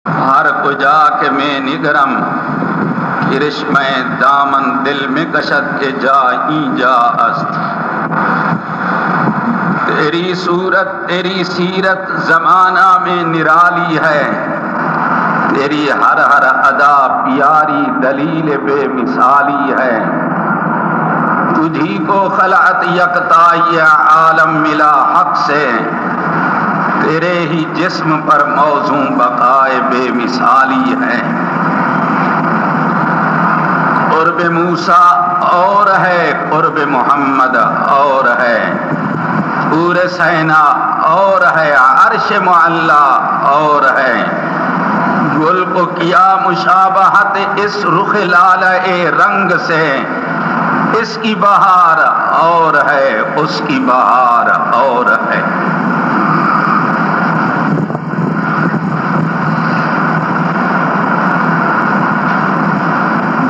ہر کجا کے میں نگرم کرشمہ دامن دل میں کشد کے جا اینجا است. تیری صورت تیری سیرت زمانہ میں نرالی ہے، تیری ہر ہر ادا پیاری دلیل بے مثالی ہے. تجھی کو خلعت یکتا یہ عالم ملا حق سے، تیرے ہی جسم پر موزوں بقائے بے مثالی ہے. قرب موسیٰ اور ہے، قرب محمد اور ہے، طور سینا اور ہے، عرش معلا اور ہے. گل کو کیا مشابہت اس رخ لالۂ رنگ سے، اس کی بہار اور ہے، اس کی بہار اور ہے.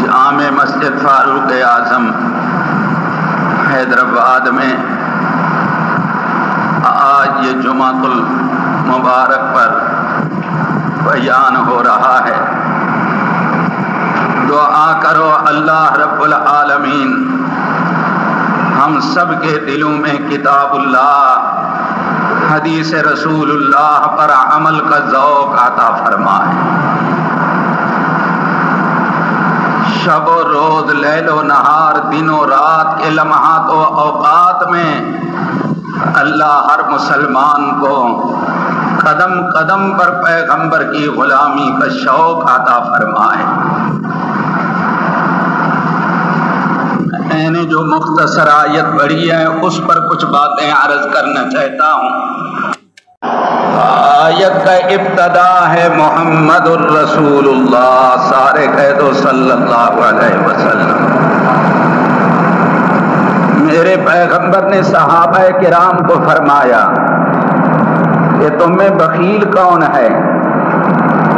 جامع مسجد فاروق اعظم حیدرآباد میں آج یہ جمعۃ المبارک پر بیان ہو رہا ہے. دعا کرو اللہ رب العالمین ہم سب کے دلوں میں کتاب اللہ حدیث رسول اللہ پر عمل کا ذوق عطا فرمائے. شب و روز، لیل و نہار، دن و رات کے لمحات و اوقات میں اللہ ہر مسلمان کو قدم قدم پر پیغمبر کی غلامی کا شوق عطا فرمائے. میں نے جو مختصر آیت پڑھی ہے اس پر کچھ باتیں عرض کرنا چاہتا ہوں. آیت کا ابتدا ہے محمد الرسول اللہ، سارے کہہ دو صلی اللہ علیہ وسلم. میرے پیغمبر نے صحابہ کرام کو فرمایا کہ تم میں بخیل کون ہے؟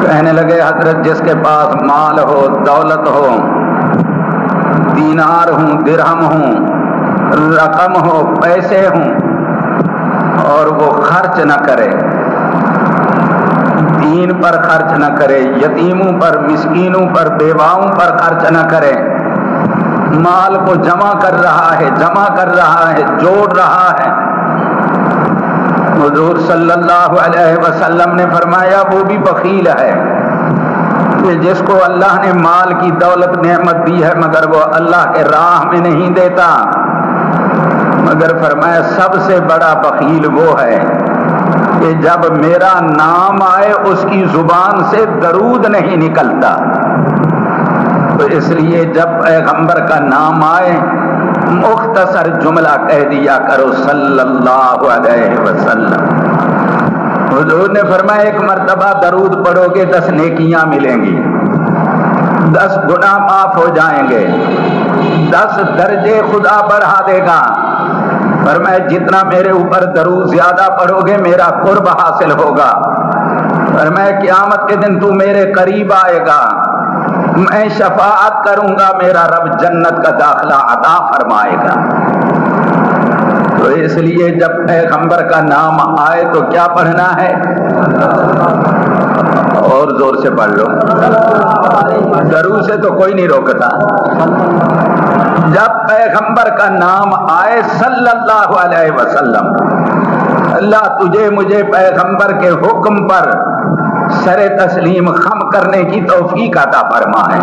کہنے لگے حضرت جس کے پاس مال ہو، دولت ہو، دینار ہوں، درہم ہوں، رقم ہو، پیسے ہوں، اور وہ خرچ نہ کرے، دین پر خرچ نہ کرے، یتیموں پر، مسکینوں پر، بیواؤں پر خرچ نہ کرے، مال کو جمع کر رہا ہے، جوڑ رہا ہے. حضور صلی اللہ علیہ وسلم نے فرمایا وہ بھی بخیل ہے کہ جس کو اللہ نے مال کی دولت نعمت دی ہے مگر وہ اللہ کے راہ میں نہیں دیتا. مگر فرمایا سب سے بڑا بخیل وہ ہے کہ جب میرا نام آئے اس کی زبان سے درود نہیں نکلتا. تو اس لیے جب پیغمبر کا نام آئے مختصر جملہ کہہ دیا کرو صلی اللہ علیہ وسلم. حضور نے فرمایا ایک مرتبہ درود پڑھو گے 10 نیکیاں ملیں گی، 10 گناہ معاف ہو جائیں گے، 10 درجے خدا بڑھا دے گا. فرمایا جتنا میرے اوپر درود زیادہ پڑھو گے میرا قرب حاصل ہوگا. فرمایا قیامت کے دن تو میرے قریب آئے گا، میں شفاعت کروں گا، میرا رب جنت کا داخلہ عطا فرمائے گا. تو اس لیے جب پیغمبر کا نام آئے تو کیا پڑھنا ہے؟ اور زور سے پڑھ لو، درود سے تو کوئی نہیں روکتا. جب پیغمبر کا نام آئے صلی اللہ علیہ وسلم، اللہ تجھے مجھے پیغمبر کے حکم پر سر تسلیم خم کرنے کی توفیق عطا فرمائے.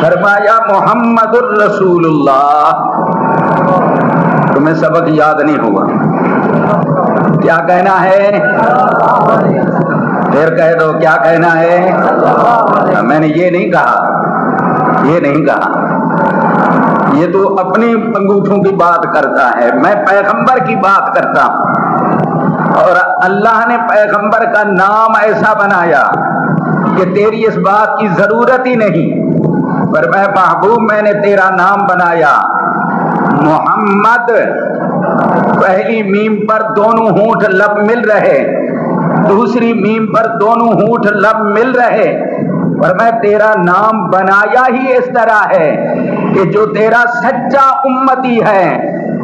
فرمایا محمد الرسول اللہ. تمہیں سبق یاد نہیں ہوا؟ کیا کہنا ہے؟ پھر کہہ دو کیا کہنا ہے؟ میں نے یہ نہیں کہا، یہ نہیں کہا، یہ تو اپنی انگوٹھوں کی بات کرتا ہے، میں پیغمبر کی بات کرتا ہوں. اور اللہ نے پیغمبر کا نام ایسا بنایا کہ تیری اس بات کی ضرورت ہی نہیں. پر میں محبوب میں نے تیرا نام بنایا محمد. پہلی میم پر دونوں ہونٹ لب مل رہے، دوسری میم پر دونوں ہونٹ لب مل رہے. پر میں تیرا نام بنایا ہی اس طرح ہے کہ جو تیرا سچا امتی ہے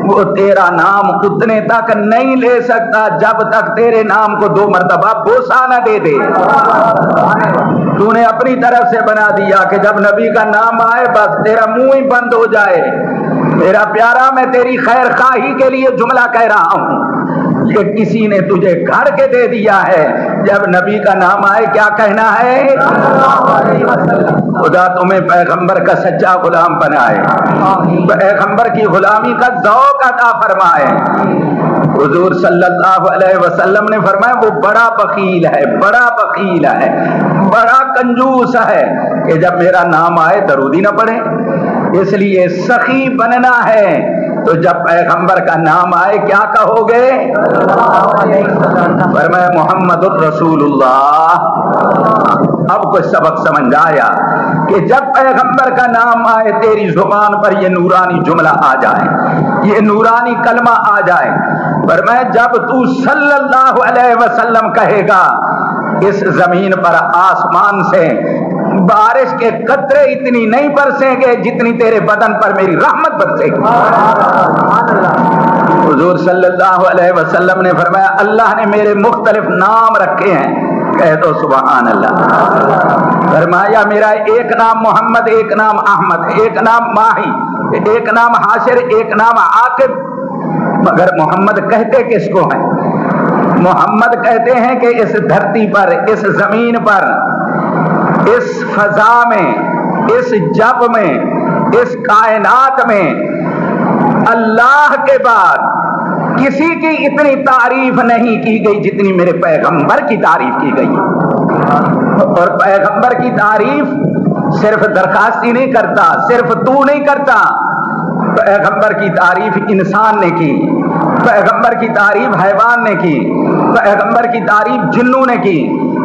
وہ تیرا نام اتنے تک نہیں لے سکتا جب تک تیرے نام کو 2 مرتبہ بوسہ نہ دے دے۔ تو نے اپنی طرف سے بنا دیا کہ جب نبی کا نام آئے بس تیرا منہ ہی بند ہو جائے۔ میرا پیارا، میں تیری خیر خواہی کے لیے جملہ کہہ رہا ہوں، یہ کسی نے تجھے گھر کے دے دیا ہے، جب نبی کا نام آئے کیا کہنا ہے؟ خدا تمہیں پیغمبر کا سچا غلام بنائے، پیغمبر کی غلامی کا ذوق عطا فرمائے۔ حضور صلی اللہ علیہ وسلم نے فرمایا وہ بڑا بخیل ہے، بڑا بخیل ہے، بڑا کنجوس ہے کہ جب میرا نام آئے درود ہی نہ پڑھے۔ اس لیے سخی بننا ہے تو جب پیغمبر کا نام آئے کیا کہو گے؟ فرمایا محمد الرسول اللہ۔ اب کوئی سبق سمجھ آیا کہ جب پیغمبر کا نام آئے تیری زبان پر یہ نورانی جملہ آ جائے، یہ نورانی کلمہ آ جائے۔ فرمایا جب تو صلی اللہ علیہ وسلم کہے گا اس زمین پر آسمان سے بارش کے قطرے اتنی نہیں برسیں گے جتنی تیرے بدن پر میری رحمت برسے گی۔ حضور صلی اللہ علیہ وسلم نے فرمایا اللہ نے میرے مختلف نام رکھے ہیں، کہہ دو سبحان اللہ۔ فرمایا میرا ایک نام محمد، ایک نام احمد، ایک نام ماہی، ایک نام حاشر، ایک نام عاقب۔ مگر محمد کہتے کس کو ہیں؟ محمد کہتے ہیں کہ اس دھرتی پر، اس زمین پر، اس فضا میں، اس جب میں، اس کائنات میں اللہ کے بعد کسی کی اتنی تعریف نہیں کی گئی جتنی میرے پیغمبر کی تعریف کی گئی۔ اور پیغمبر کی تعریف صرف درخواستی نہیں کرتا، صرف تو نہیں کرتا، پیغمبر کی تعریف انسان نے کی، پیغمبر کی تعریف حیوان نے کی، پیغمبر کی تعریف جنوں نے کی،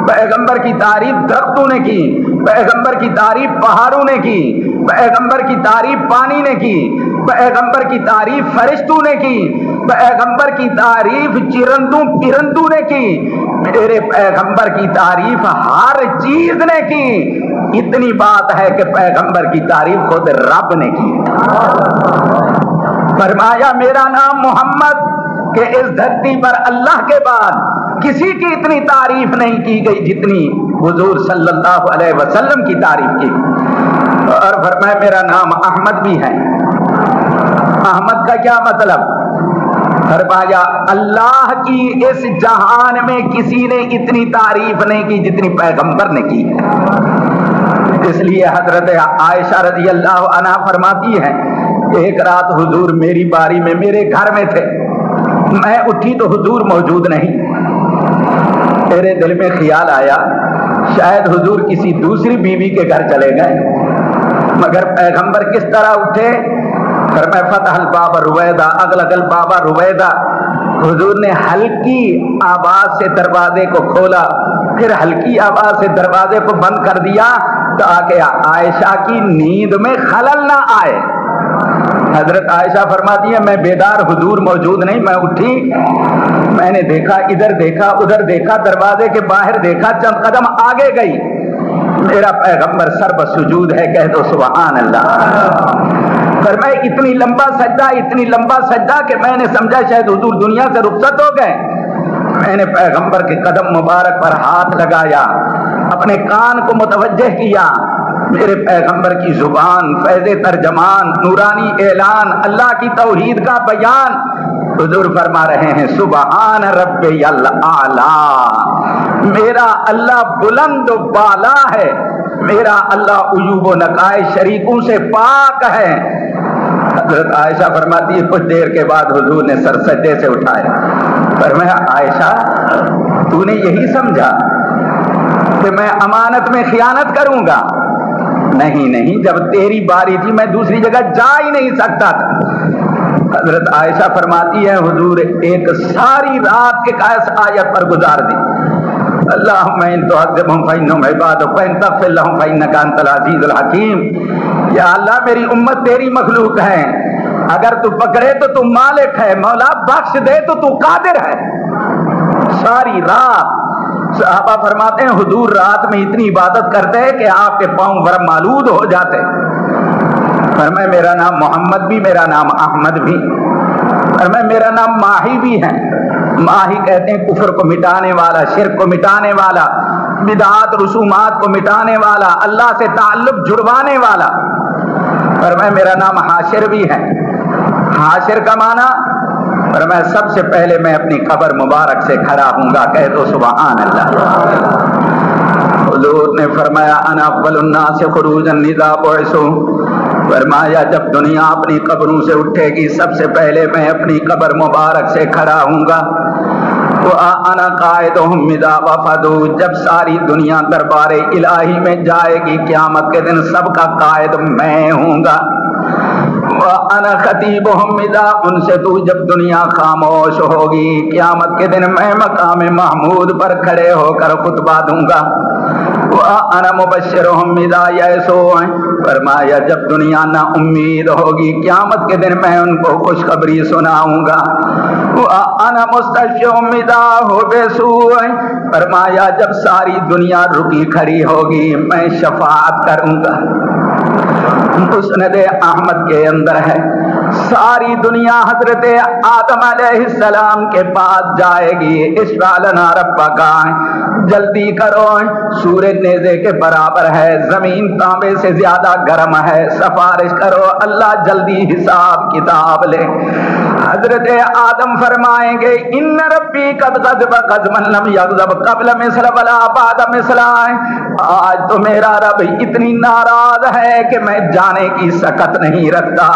پیغمبر کی تعریف درختوں نے کی، پیغمبر کی تعریف پہاڑوں نے کی، پیغمبر کی تعریف پانی نے کی، پیغمبر کی تعریف فرشتوں نے کی، پیغمبر کی تعریف چرندوں پرندوں نے کی، میرے پیغمبر کی تعریف ہر چیز نے کی۔ اتنی بات ہے کہ پیغمبر کی تعریف خود رب نے کی۔ فرمایا میرا نام محمد کہ اس دھرتی پر اللہ کے بعد کسی کی اتنی تعریف نہیں کی گئی جتنی حضور صلی اللہ علیہ وسلم کی تعریف کی۔ اور فرمایا میرا نام احمد بھی ہے۔ احمد کا کیا مطلب؟ فرمایا اللہ کی اس جہان میں کسی نے اتنی تعریف نہیں کی جتنی پیغمبر نے کی۔ اس لیے حضرت عائشہ رضی اللہ عنہا فرماتی ہے ایک رات حضور میری باری میں میرے گھر میں تھے، میں اٹھی تو حضور موجود نہیں۔ میرے دل میں خیال آیا شاید حضور کسی دوسری بیوی کے گھر چلے گئے، مگر پیغمبر کس طرح اٹھے؟ فرمایا فتح الباب رویدہ، اغلق الباب رویدہ۔ حضور نے ہلکی آواز سے دروازے کو کھولا، پھر ہلکی آواز سے دروازے کو بند کر دیا تاکہ عائشہ کی نیند میں خلل نہ آئے۔ حضرت عائشہ فرماتی ہے میں بیدار، حضور موجود نہیں، میں اٹھی، میں نے دیکھا ادھر دیکھا ادھر دیکھا، دروازے کے باہر دیکھا، چند قدم آگے گئی، میرا پیغمبر سر بسجود ہے، کہہ دو سبحان اللہ۔ فرمایا اتنی لمبا سجدہ، اتنی لمبا سجدہ کہ میں نے سمجھا شاید حضور دنیا سے رخصت ہو گئے۔ میں نے پیغمبر کے قدم مبارک پر ہاتھ لگایا، اپنے کان کو متوجہ کیا، میرے پیغمبر کی زبان، فیض ترجمان، نورانی اعلان، اللہ کی توحید کا بیان۔ حضور فرما رہے ہیں سبحان ربی الاعلی، میرا اللہ بلند و بالا ہے، میرا اللہ عیوب و نقائص شریکوں سے پاک ہے۔ حضرت عائشہ فرماتی ہے کچھ دیر کے بعد حضور نے سر سجدے سے اٹھایا، فرمایا عائشہ تو نے یہی سمجھا کہ میں امانت میں خیانت کروں گا؟ نہیں نہیں، جب تیری باری تھی میں دوسری جگہ جا ہی نہیں سکتا تھا۔ حضرت عائشہ فرماتی ہے حضور ایک ساری رات ایک آیت پر گزار دی، اللہم ان تعذبہم فإنہم عبادک وإن تغفر لہم فإنک انت العزیز الحکیم۔ یا اللہ میری امت تیری مخلوق ہے، اگر تو پکڑے تو تو مالک ہے، مولا بخش دے تو تو قادر ہے۔ ساری رات صحابہ فرماتے ہیں حضور رات میں اتنی عبادت کرتے ہیں کہ آپ کے پاؤں ورم مالود ہو جاتے۔ فرمایا میرا نام محمد بھی، میرا نام احمد بھی، اور میرا نام ماہی بھی ہے. ماہی کہتے ہیں کفر کو مٹانے والا، شرک کو مٹانے والا، بدعات رسومات کو مٹانے والا، اللہ سے تعلق جڑوانے والا. اور میرا نام حاشر بھی ہے. حاشر کا معنی، اور میں سب سے پہلے میں اپنی قبر مبارک سے کھڑا ہوں گا. کہہ دو سبحان اللہ. حضور نے فرمایا انا اول الناس خروجا اذا بعثوا. فرمایا جب دنیا اپنی قبروں سے اٹھے گی سب سے پہلے میں اپنی قبر مبارک سے کھڑا ہوں گا. انا قائدهم اذا وفدوا. جب ساری دنیا دربار الہی میں جائے گی قیامت کے دن سب کا قائد میں ہوں گا. انا خطیبهم اذا انصتوا. جب دنیا خاموش ہوگی قیامت کے دن میں مقام محمود پر کھڑے ہو کر خطبہ دوں گا. انا مبشرهم اذا یئسوا. فرمایا جب دنیا نا امید ہوگی قیامت کے دن میں ان کو خوشخبری سناؤں گا. انا مستشفعهم اذا حبسوا. فرمایا جب ساری دنیا رکی کھڑی ہوگی میں شفاعت کروں گا. مسند احمد کے اندر ہے ساری دنیا حضرت آدم علیہ السلام کے پاس جائے گی. اشفع لنا ربک. جلدی کرو سورج نیزے کے برابر ہے، زمین تانبے سے زیادہ گرم ہے، سفارش کرو اللہ جلدی حساب کتاب لے. حضرت آدم فرمائیں گے ان ربی قد غضب غضبا لم یغضب قبل مثل ولا بعد مثل. آج تو میرا رب اتنی ناراض ہے کہ میں جانے کی سکت نہیں رکھتا.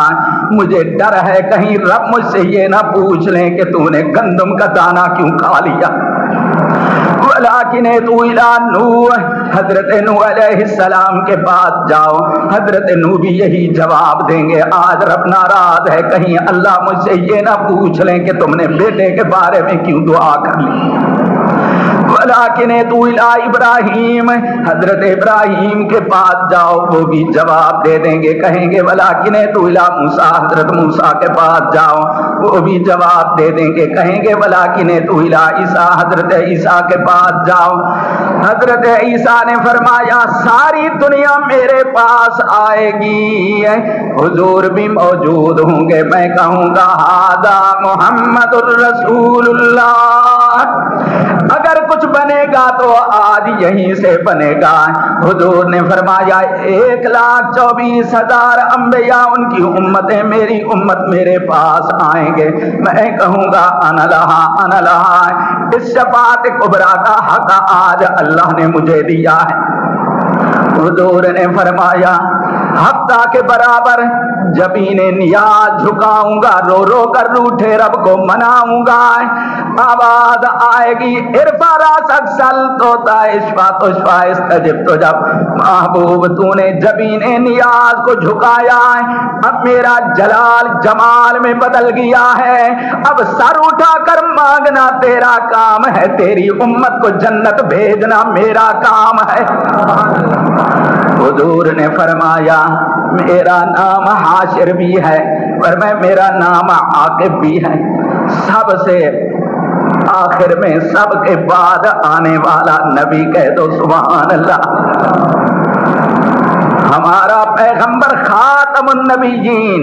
مجھے ڈر ہے کہیں رب مجھ سے یہ نہ پوچھ لیں کہ تو نے گندم کا دانہ کیوں کھا لیا. ولیکن تو الی نوح. حضرت نوح علیہ السلام کے پاس جاؤ. حضرت نوح بھی یہی جواب دیں گے آج رب ناراض ہے کہیں اللہ مجھ سے یہ نہ پوچھ لیں کہ تم نے بیٹے کے بارے میں کیوں دعا کر لی. ولیکن تو الی ابراہیم. حضرت ابراہیم کے پاس جاؤ وہ بھی جواب دے دیں گے کہیں گے ولیکن تو الی موسیٰ. حضرت موسیٰ کے پاس جاؤ وہ بھی جواب دے دیں گے کہیں گے ولیکن تو الی عیسیٰ. حضرت عیسیٰ کے پاس جاؤ. حضرت عیسیٰ نے فرمایا ساری دنیا میرے پاس آئے گی، حضور بھی موجود ہوں گے، میں کہوں گا ھذا محمد الرسول اللہ. اگر کچھ بنے گا تو آج یہیں سے بنے گا. حضور نے فرمایا 1,24,000 انبیاء ان کی امتیں میری امت میرے پاس آئیں گے، میں کہوں گا انا لہا انا لہا. اس شفاعت کبریٰ کا حق آج اللہ نے مجھے دیا ہے. حضور نے فرمایا ہفتہ کے برابر جبین نیاز جھکاؤں گا، رو رو کر روٹھے رب کو مناؤں گا. آواز آئے گی ارفع راسک سل توتا اشفع تشفع استجب. تو جب محبوب تو نے جبین نیاز کو جھکایا اب میرا جلال جمال میں بدل گیا ہے. اب سر اٹھا کر مانگنا تیرا کام ہے، تیری امت کو جنت بھیجنا میرا کام ہے. حضور نے فرمایا میرا نام حاشر بھی ہے اور میرا نام عاقب بھی ہے. سب سے آخر میں سب کے بعد آنے والا نبی. کہہ دو سبحان اللہ. ہمارا پیغمبر خاتم النبیین.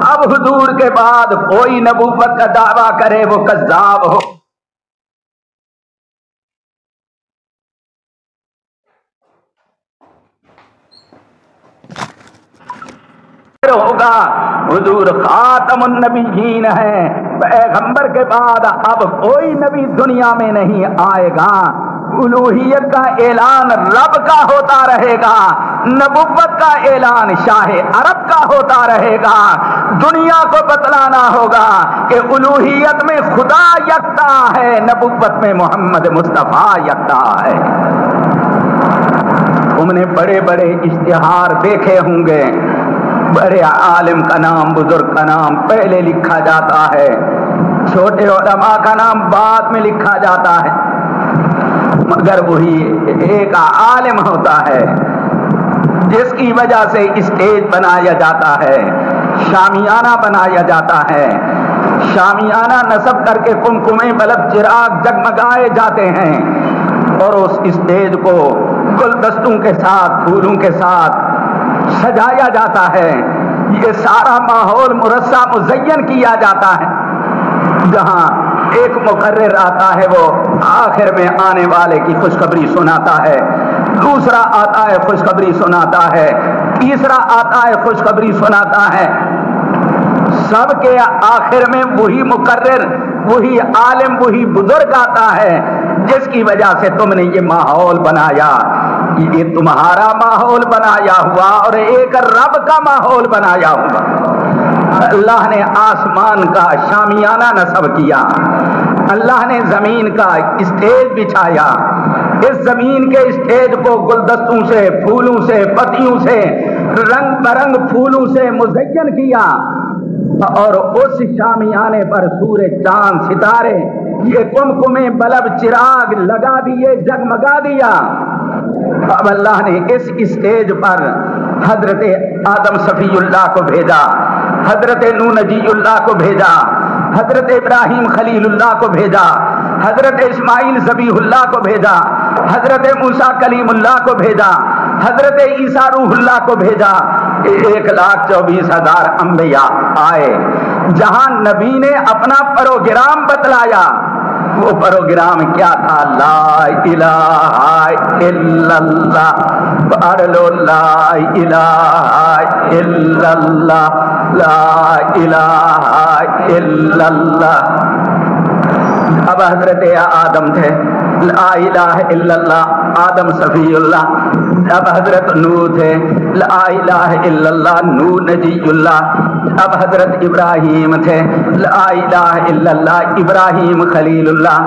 اب حضور کے بعد کوئی نبوت کا دعویٰ کرے وہ کذاب ہو. ہوگا حضور خاتم النبیین ہے. پیغمبر کے بعد اب کوئی نبی دنیا میں نہیں آئے گا. الوہیت کا اعلان رب کا ہوتا رہے گا، نبوت کا اعلان شاہ عرب کا ہوتا رہے گا. دنیا کو بتلانا ہوگا کہ الوہیت میں خدا یکتا ہے، نبوت میں محمد مصطفیٰ یکتا ہے. تم نے بڑے بڑے اشتہار دیکھے ہوں گے، بڑے عالم کا نام بزرگ کا نام پہلے لکھا جاتا ہے، چھوٹے علماء کا نام بعد میں لکھا جاتا ہے، مگر وہی ایک عالم ہوتا ہے جس کی وجہ سے اسٹیج بنایا جاتا ہے، شامیانہ بنایا جاتا ہے. شامیانہ نصب کر کے کمکمے بلب چراغ جگمگائے جاتے ہیں اور اس اسٹیج کو گلدستوں کے ساتھ پھولوں کے ساتھ سجایا جاتا ہے. یہ سارا ماحول مرصع مزین کیا جاتا ہے. جہاں ایک مقرر آتا ہے وہ آخر میں آنے والے کی خوشخبری سناتا ہے، دوسرا آتا ہے خوشخبری سناتا ہے، تیسرا آتا ہے خوشخبری سناتا ہے. سب کے آخر میں وہی مقرر، وہی عالم، وہی بزرگ آتا ہے جس کی وجہ سے تم نے یہ ماحول بنایا. یہ تمہارا ماحول بنایا ہوا اور ایک رب کا ماحول بنایا ہوا. اللہ نے آسمان کا شامیانہ نصب کیا، اللہ نے زمین کا اسٹیج بچھایا. اس زمین کے اسٹیج کو گلدستوں سے، پھولوں سے، پتیوں سے، رنگ برنگ پھولوں سے مزین کیا، اور اس شامیانے پر سورج، چاند، ستارے، یہ کمکمے، بلب، چراغ لگا دیے، جگمگا دیا. اب اللہ نے اس اسٹیج پر حضرت آدم صفی اللہ کو بھیجا، حضرت نوح نجی اللہ کو بھیجا، حضرت ابراہیم خلیل اللہ کو بھیجا، حضرت اسماعیل ذبیح اللہ کو بھیجا، حضرت موسیٰ کلیم اللہ کو بھیجا، حضرت عیسیٰ روح اللہ کو بھیجا. 1,24,000 انبیاء آئے. جہاں نبی نے اپنا پروگرام بتلایا، وہ پروگرام کیا تھا؟ لا الہ الا اللہ. پڑھ لو لا الہ الا اللہ، لا الہ الا اللہ. اب حضرت آدم تھے، لا الہ الا اللہ، آدم صفی اللہ. اب حضرت نوح تھے، لا الہ الا اللہ، نوح نجی اللہ. اب حضرت ابراہیم تھے، لا الہ الا اللہ، ابراہیم خلیل اللہ.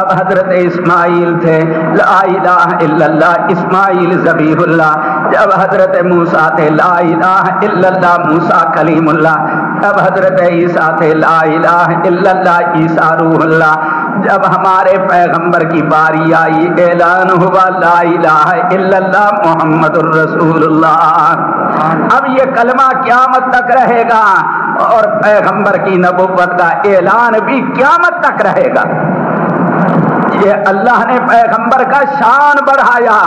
اب حضرت اسماعیل تھے، لا الہ الا اللہ، اسماعیل ذبیح اللہ. جب حضرت موسیٰ تھے، لا الہ الا اللہ، موسیٰ کلیم اللہ. اب حضرت عیسیٰ تھے، لا الہ الا اللہ، عیسیٰ روح اللہ. جب ہمارے پیغمبر کی باری آئی، اعلان ہوا لا الہ الا اللہ محمد الرسول اللہ. اب یہ کلمہ قیامت تک رہے گا اور پیغمبر کی نبوت کا اعلان بھی قیامت تک رہے گا. یہ اللہ نے پیغمبر کا شان بڑھایا،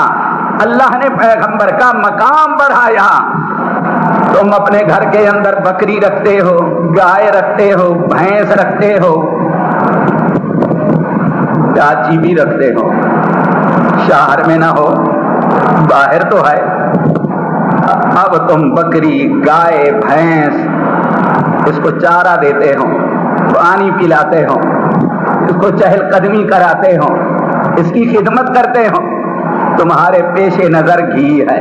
اللہ نے پیغمبر کا مقام بڑھایا. تم اپنے گھر کے اندر بکری رکھتے ہو، گائے رکھتے ہو، بھینس رکھتے ہو، چاچی بھی رکھتے ہو. شہر میں نہ ہو، باہر تو ہے. اب تم بکری، گائے، بھینس، اس کو چارہ دیتے ہو، پانی پلاتے ہو، اس کو چہل قدمی کراتے ہو، اس کی خدمت کرتے ہو. تمہارے پیش نظر گھی ہے.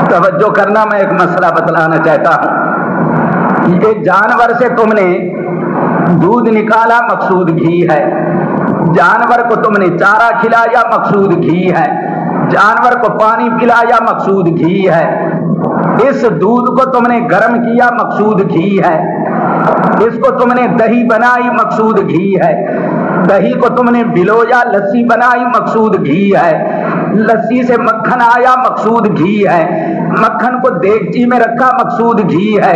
توجہ کرنا، میں ایک مسئلہ بتلانا چاہتا ہوں. یہ جانور سے تم نے دودھ نکالا، مقصود گھی ہے. جانور کو تم نے چارہ کھلایا، مقصود گھی ہے. جانور کو پانی پلایا، مقصود گھی ہے. اس دودھ کو تم نے گرم کیا، مقصود گھی ہے. اس کو تم نے دہی بنائی، مقصود گھی ہے. دہی کو تم نے بلویا، لسی بنائی، مقصود گھی ہے. لسی سے مکھن آیا، مقصود گھی ہے. مکھن کو دیگچی میں رکھا، مقصود گھی ہے.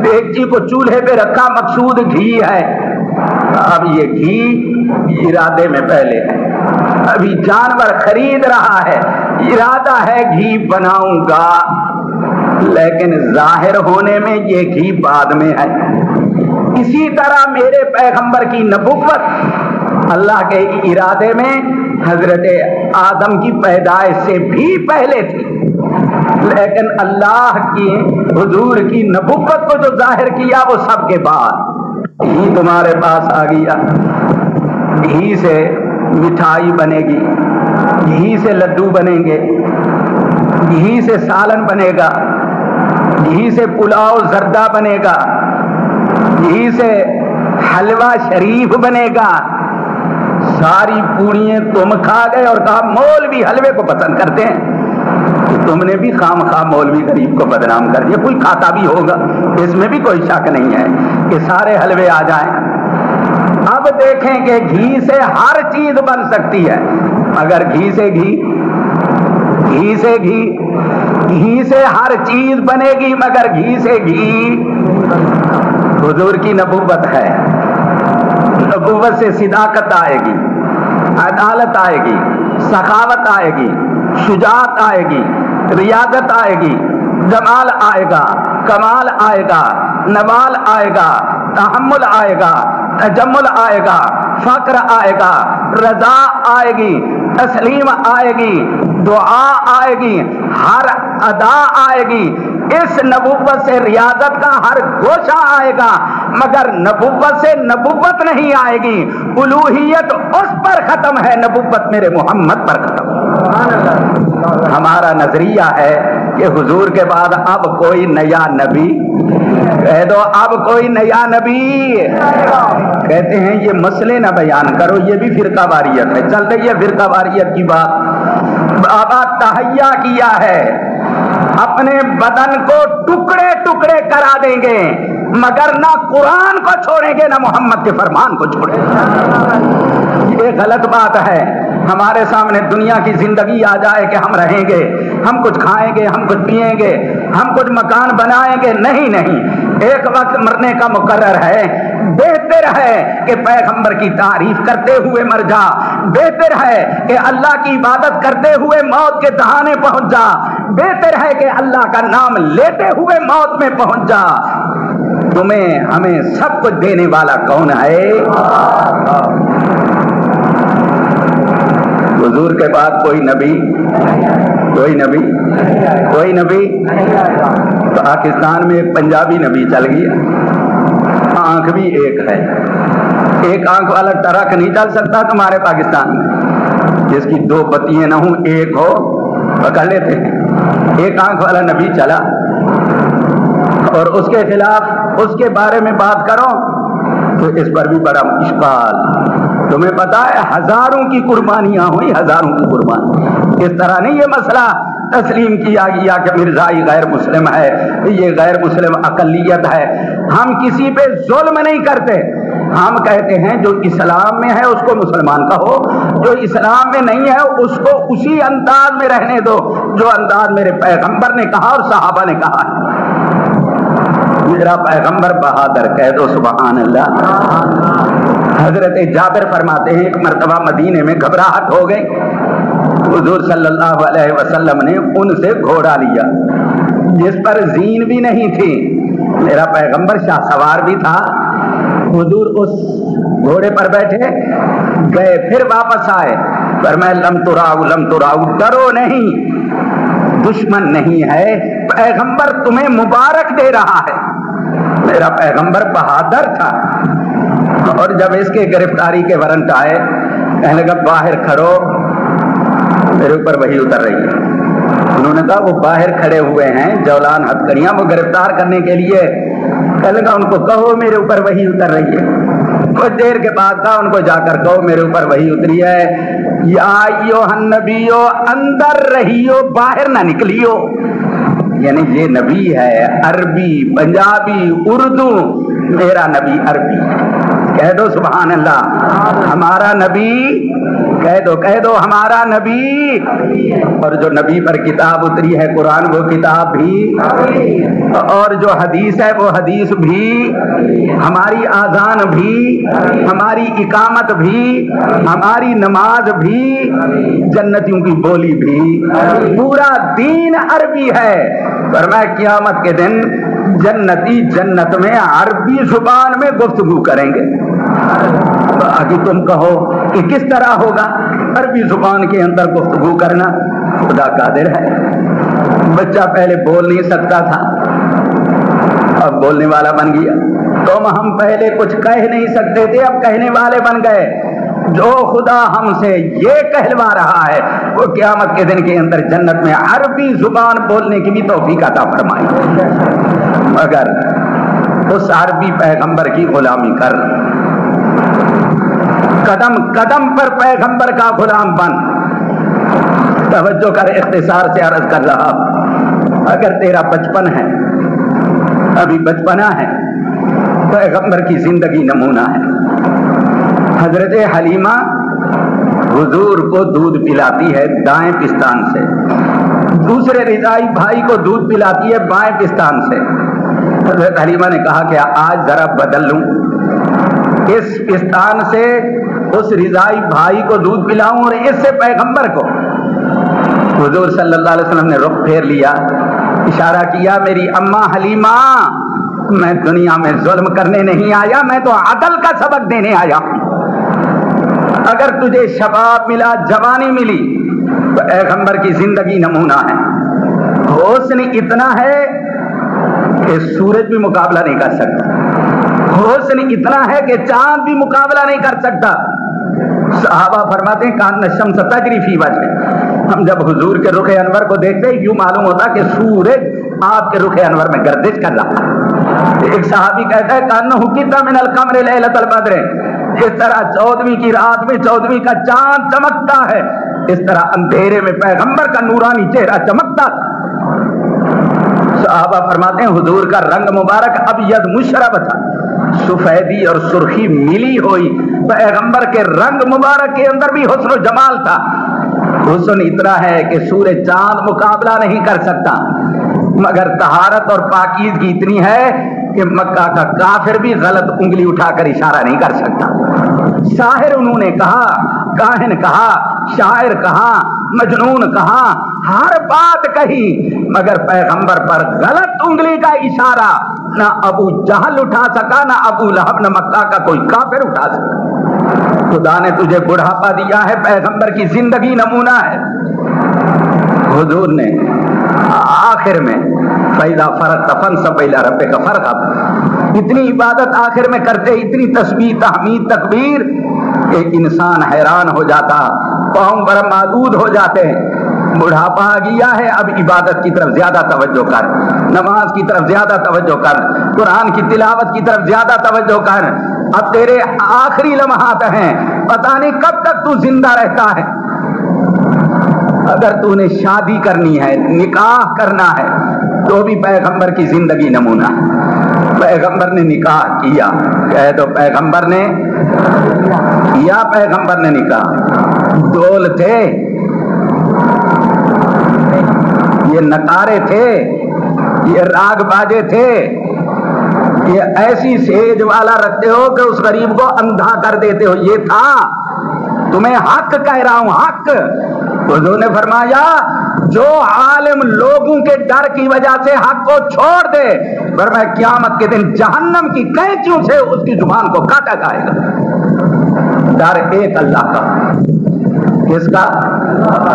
دیگچی کو چولہے پہ رکھا، مقصود گھی ہے. اب یہ گھی ارادے میں پہلے ہے. ابھی جانور خرید رہا ہے، ارادہ ہے گھی بناؤں گا، لیکن ظاہر ہونے میں یہ گھی بعد میں ہے. اسی طرح میرے پیغمبر کی نبوت اللہ کے ارادے میں حضرت آدم کی پیدائش سے بھی پہلے تھی، لیکن اللہ کی حضور کی نبوت کو جو ظاہر کیا وہ سب کے بعد. گھی تمہارے پاس آ گیا، گھی سے مٹھائی بنے گی، گھی سے لڈو بنیں گے، گھی سے سالن بنے گا، گھی سے پلاؤ زردہ بنے گا، گھی سے حلوہ شریف بنے گا. ساری پوڑیاں تم کھا گئے اور کہا مولوی حلوے کو پسند کرتے ہیں. تم نے بھی خام خام مولوی غریب کو بدنام کر دیا. کوئی کھاتا بھی ہوگا، اس میں بھی کوئی شک نہیں ہے کہ سارے حلوے آ جائیں. اب دیکھیں کہ گھی سے ہر چیز بن سکتی ہے، مگر گھی سے گھی، گھی سے گھی، گھی سے ہر چیز بنے گی مگر گھی سے گھی. حضور کی نبوت ہے. نبوت سے صداقت آئے گی، عدالت آئے گی، سخاوت آئے گی، شجاعت آئے گی، ریاضت آئے گی، جمال آئے گا، کمال آئے گا، نوال آئے گا، تحمل آئے گا، تجمل آئے گا، فقر آئے گا، رضا آئے گی، تسلیم آئے گی، دعا آئے گی، ہر ادا آئے گی۔ اس نبوت سے ریاضت کا ہر گوشہ آئے گا، مگر نبوت سے نبوت نہیں آئے گی۔ الوہیت اس پر ختم ہے، نبوت میرے محمد پر ختم ہے۔ ہمارا نظریہ ہے کہ حضور کے بعد اب کوئی نیا نبی، کہہ دو اب کوئی نیا نبی۔ کہتے ہیں یہ مسئلے نہ بیان کرو، یہ بھی فرقہ واریت ہے، چل رہی ہے فرقہ واریت کی بات۔ بابا تہیا کیا ہے، اپنے بدن کو ٹکڑے ٹکڑے کرا دیں گے، مگر نہ قرآن کو چھوڑیں گے نہ محمد کے فرمان کو چھوڑیں گے۔ یہ غلط بات ہے۔ ہمارے سامنے دنیا کی زندگی آ جائے کہ ہم رہیں گے، ہم کچھ کھائیں گے، ہم کچھ پئیں گے، ہم کچھ مکان بنائیں گے، نہیں نہیں، ایک وقت مرنے کا مقرر ہے۔ بہتر ہے کہ پیغمبر کی تعریف کرتے ہوئے مر جا، بہتر ہے کہ اللہ کی عبادت کرتے ہوئے موت کے دہانے پہنچ جا، بہتر ہے کہ اللہ کا نام لیتے ہوئے موت میں پہنچ جا۔ تمہیں ہمیں سب کچھ دینے والا کون ہے؟ حضور کے بعد کوئی نبی، کوئی نبی، کوئی نبی۔ پاکستان میں ایک پنجابی نبی چل گیا، آنکھ بھی ایک ہے، ایک آنکھ والا ٹرک نہیں چل سکتا تمہارے پاکستان میں، جس کی دو بتیاں نہ ہوں ایک ہو پکڑ لیتے ہیں۔ ایک آنکھ والا نبی چلا اور اس کے خلاف اس کے بارے میں بات کرو تو اس پر بھی بڑا اشکال۔ تمہیں پتا ہے ہزاروں کی قربانیاں ہوئی، ہزاروں کی قربانی۔ اس طرح نہیں یہ مسئلہ تسلیم کیا گیا کہ مرزائی غیر مسلم ہے، یہ غیر مسلم اقلیت ہے۔ ہم کسی پہ ظلم نہیں کرتے، ہم کہتے ہیں جو اسلام میں ہے اس کو مسلمان کہو، جو اسلام میں نہیں ہے اس کو اسی انداز میں رہنے دو جو انداز میرے پیغمبر نے کہا اور صحابہ نے کہا ہے۔ میرا پیغمبر بہادر، کہہ دو سبحان اللہ۔ حضرت جابر فرماتے ہیں ایک مرتبہ مدینے میں گھبراہٹ ہو گئی، حضور صلی اللہ علیہ وسلم نے ان سے گھوڑا لیا جس پر زین بھی نہیں تھی، میرا پیغمبر شاہ سوار بھی تھا۔ حضور اس گھوڑے پر بیٹھے گئے، پھر واپس آئے، فرمایا لم تراؤ لم تراؤ، ڈرو نہیں، دشمن نہیں ہے، پیغمبر تمہیں مبارک دے رہا ہے۔ میرا پیغمبر بہادر تھا۔ اور جب اس کے گرفتاری کے وارنٹ آئے، کہنے لگا باہر کھڑو، میرے اوپر وہی اتر رہی ہے۔ انہوں نے کہا وہ باہر کھڑے ہوئے ہیں جولان ہتھکڑیاں وہ گرفتار کرنے کے لیے، کہنے لگا ان کو کہو میرے اوپر وہی اتر رہی ہے۔ کچھ دیر کے بعد کہا ان کو جا کر کہو میرے اوپر وہی اتری ہے، یا ایھا النبیو اندر رہیو باہر نہ نکلیو۔ یعنی یہ نبی ہے عربی، پنجابی، اردو، میرا نبی عربی ہے، کہہ دو سبحان اللہ۔ ہمارا نبی، کہہ دو ہمارا نبی، اور جو نبی پر کتاب اتری ہے قرآن وہ کتاب بھی، اور جو حدیث ہے وہ حدیث بھی، ہماری آذان بھی، ہماری اقامت بھی، ہماری نماز بھی، جنتیوں کی بولی بھی، پورا دین عربی ہے۔ فرمایا قیامت کے دن جنتی جنت میں عربی زبان میں گفتگو کریں گے۔ آگے تم کہو کہ کس طرح ہوگا عربی زبان کے اندر گفتگو کرنا؟ خدا قادر ہے۔ بچہ پہلے بول نہیں سکتا تھا، اب بولنے والا بن گیا۔ ہم پہلے کچھ کہہ نہیں سکتے تھے، اب کہنے والے بن گئے۔ جو خدا ہم سے یہ کہلوا رہا ہے وہ قیامت کے دن کے اندر جنت میں عربی زبان بولنے کی بھی توفیق عطا فرمائے، مگر اس عربی پیغمبر کی غلامی کر، قدم قدم پر پیغمبر کا غلام بن۔ توجہ کر، اختصار سے عرض کر رہا، اگر تیرا بچپن ہے، ابھی بچپنا ہے، پیغمبر کی زندگی نمونہ ہے۔ حضرت حلیمہ حضور کو دودھ پلاتی ہے دائیں پستان سے، دوسرے رضائی بھائی کو دودھ پلاتی ہے بائیں پستان سے۔ حضرت حلیمہ نے کہا کہ آج ذرا بدل لوں، اس پستان سے اس رضائی بھائی کو دودھ پلاؤں اور اس سے پیغمبر کو۔ حضور صلی اللہ علیہ وسلم نے رخ پھیر لیا، اشارہ کیا میری اماں حلیمہ میں دنیا میں ظلم کرنے نہیں آیا، میں تو عدل کا سبق دینے آیا ہوں۔ اگر تجھے شباب ملا، جوانی ملی، تو پیغمبر کی زندگی نمونہ ہے۔ حسن اتنا ہے کہ سورج بھی مقابلہ نہیں کر سکتا، حسن اتنا ہے کہ چاند بھی مقابلہ نہیں کر سکتا۔ صحابہ فرماتے ہیں کان الشمس تجری فی وجہ، ہم جب حضور کے رخ انور کو دیکھتے یوں معلوم ہوتا کہ سورج آپ کے رخ انور میں گردش کر رہا ہے۔ ایک صحابی کہتا ہے کانہ حکیتا من القمر لیلۃ البدر، اس طرح 14ویں کی رات میں 14ویں کا چاند چمکتا ہے، اس طرح اندھیرے میں پیغمبر کا نورانی چہرہ چمکتا تھا۔ صحابہ فرماتے ہیں حضور کا رنگ مبارک ابیض مشرب تھا، سفیدی اور سرخی ملی ہوئی، پیغمبر کے رنگ مبارک کے اندر بھی حسن و جمال تھا۔ حسن اتنا ہے کہ سورج چاند مقابلہ نہیں کر سکتا، مگر طہارت اور پاکیزگی اتنی ہے کہ مکہ کا کافر بھی غلط انگلی اٹھا کر اشارہ نہیں کر سکتا۔ شاعر انہوں نے کہا، کاہن کہا، شاعر کہا، مجنون کہا، ہر بات کہی، مگر پیغمبر پر غلط انگلی کا اشارہ نہ ابو جہل اٹھا سکا، نہ ابو لہب، نہ مکہ کا کوئی کافر اٹھا سکا۔ خدا نے تجھے بڑھاپا دیا ہے، پیغمبر کی زندگی نمونہ ہے۔ حضور نے آخر میں فَإِذَا فَرَغْتَ فَانصَبْ إِلَىٰ رَبِّكَ فَارْغَب، اتنی عبادت آخر میں کرتے، اتنی تسبیح تحمید تکبیر کہ انسان حیران ہو جاتا، پاؤں پر معدود ہو جاتے ہیں۔ بڑھاپا آ گیا ہے، اب عبادت کی طرف زیادہ توجہ کر، نماز کی طرف زیادہ توجہ کر، قرآن کی تلاوت کی طرف زیادہ توجہ کر۔ اب تیرے آخری لمحات ہیں، پتہ نہیں کب تک تو زندہ رہتا ہے۔ اگر تو نے شادی کرنی ہے، نکاح کرنا ہے، تو بھی پیغمبر کی زندگی نمونہ ہے۔ پیغمبر نے نکاح کیا، کہہ دو پیغمبر نے کیا، پیغمبر نے نکاح۔ ڈول تھے، یہ نکارے تھے، یہ راگ باجے تھے، یہ ایسی سیج والا رکھتے ہو کہ اس غریب کو اندھا کر دیتے ہو، یہ تھا؟ تمہیں حق کہہ رہا ہوں، حق۔ حضور نے فرمایا جو عالم لوگوں کے ڈر کی وجہ سے حق کو چھوڑ دے، فرمایا قیامت کے دن جہنم کی قینچیوں سے اس کی زبان کو کاٹا جائے گا۔ ڈر ایک اللہ کا، کس کا؟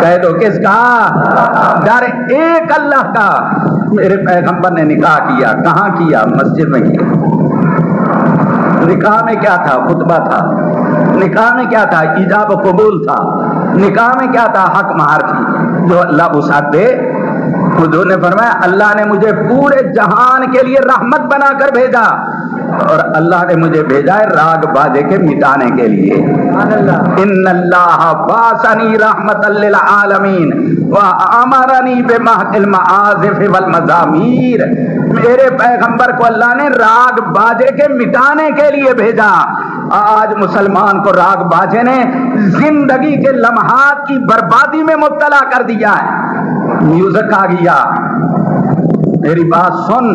کہہ دو کس کا؟ ڈر ایک اللہ کا۔ میرے پیغمبر نے نکاح کیا، کہاں کیا؟ مسجد میں کیا۔ نکاح میں کیا تھا؟ خطبہ تھا۔ نکاح میں کیا تھا؟ ایجاب و قبول تھا۔ نکاح میں کیا تھا؟ حق مہار تھی، جو اللہ وسعت دے۔ حضور نے فرمایا اللہ نے مجھے پورے جہان کے لیے رحمت بنا کر بھیجا، اور اللہ نے مجھے بھیجا ہے راگ باجے کے مٹانے کے لیے۔ ان اللہ باسنی رحمت للعالمین وامرنی بمحق المعازف والمزامیر۔ میرے پیغمبر کو اللہ نے راگ باجے کے مٹانے کے لیے بھیجا۔ آج مسلمان کو راگ باجے نے زندگی کے لمحات کی بربادی میں مبتلا کر دیا ہے۔ میوزک آ گیا۔ میری بات سن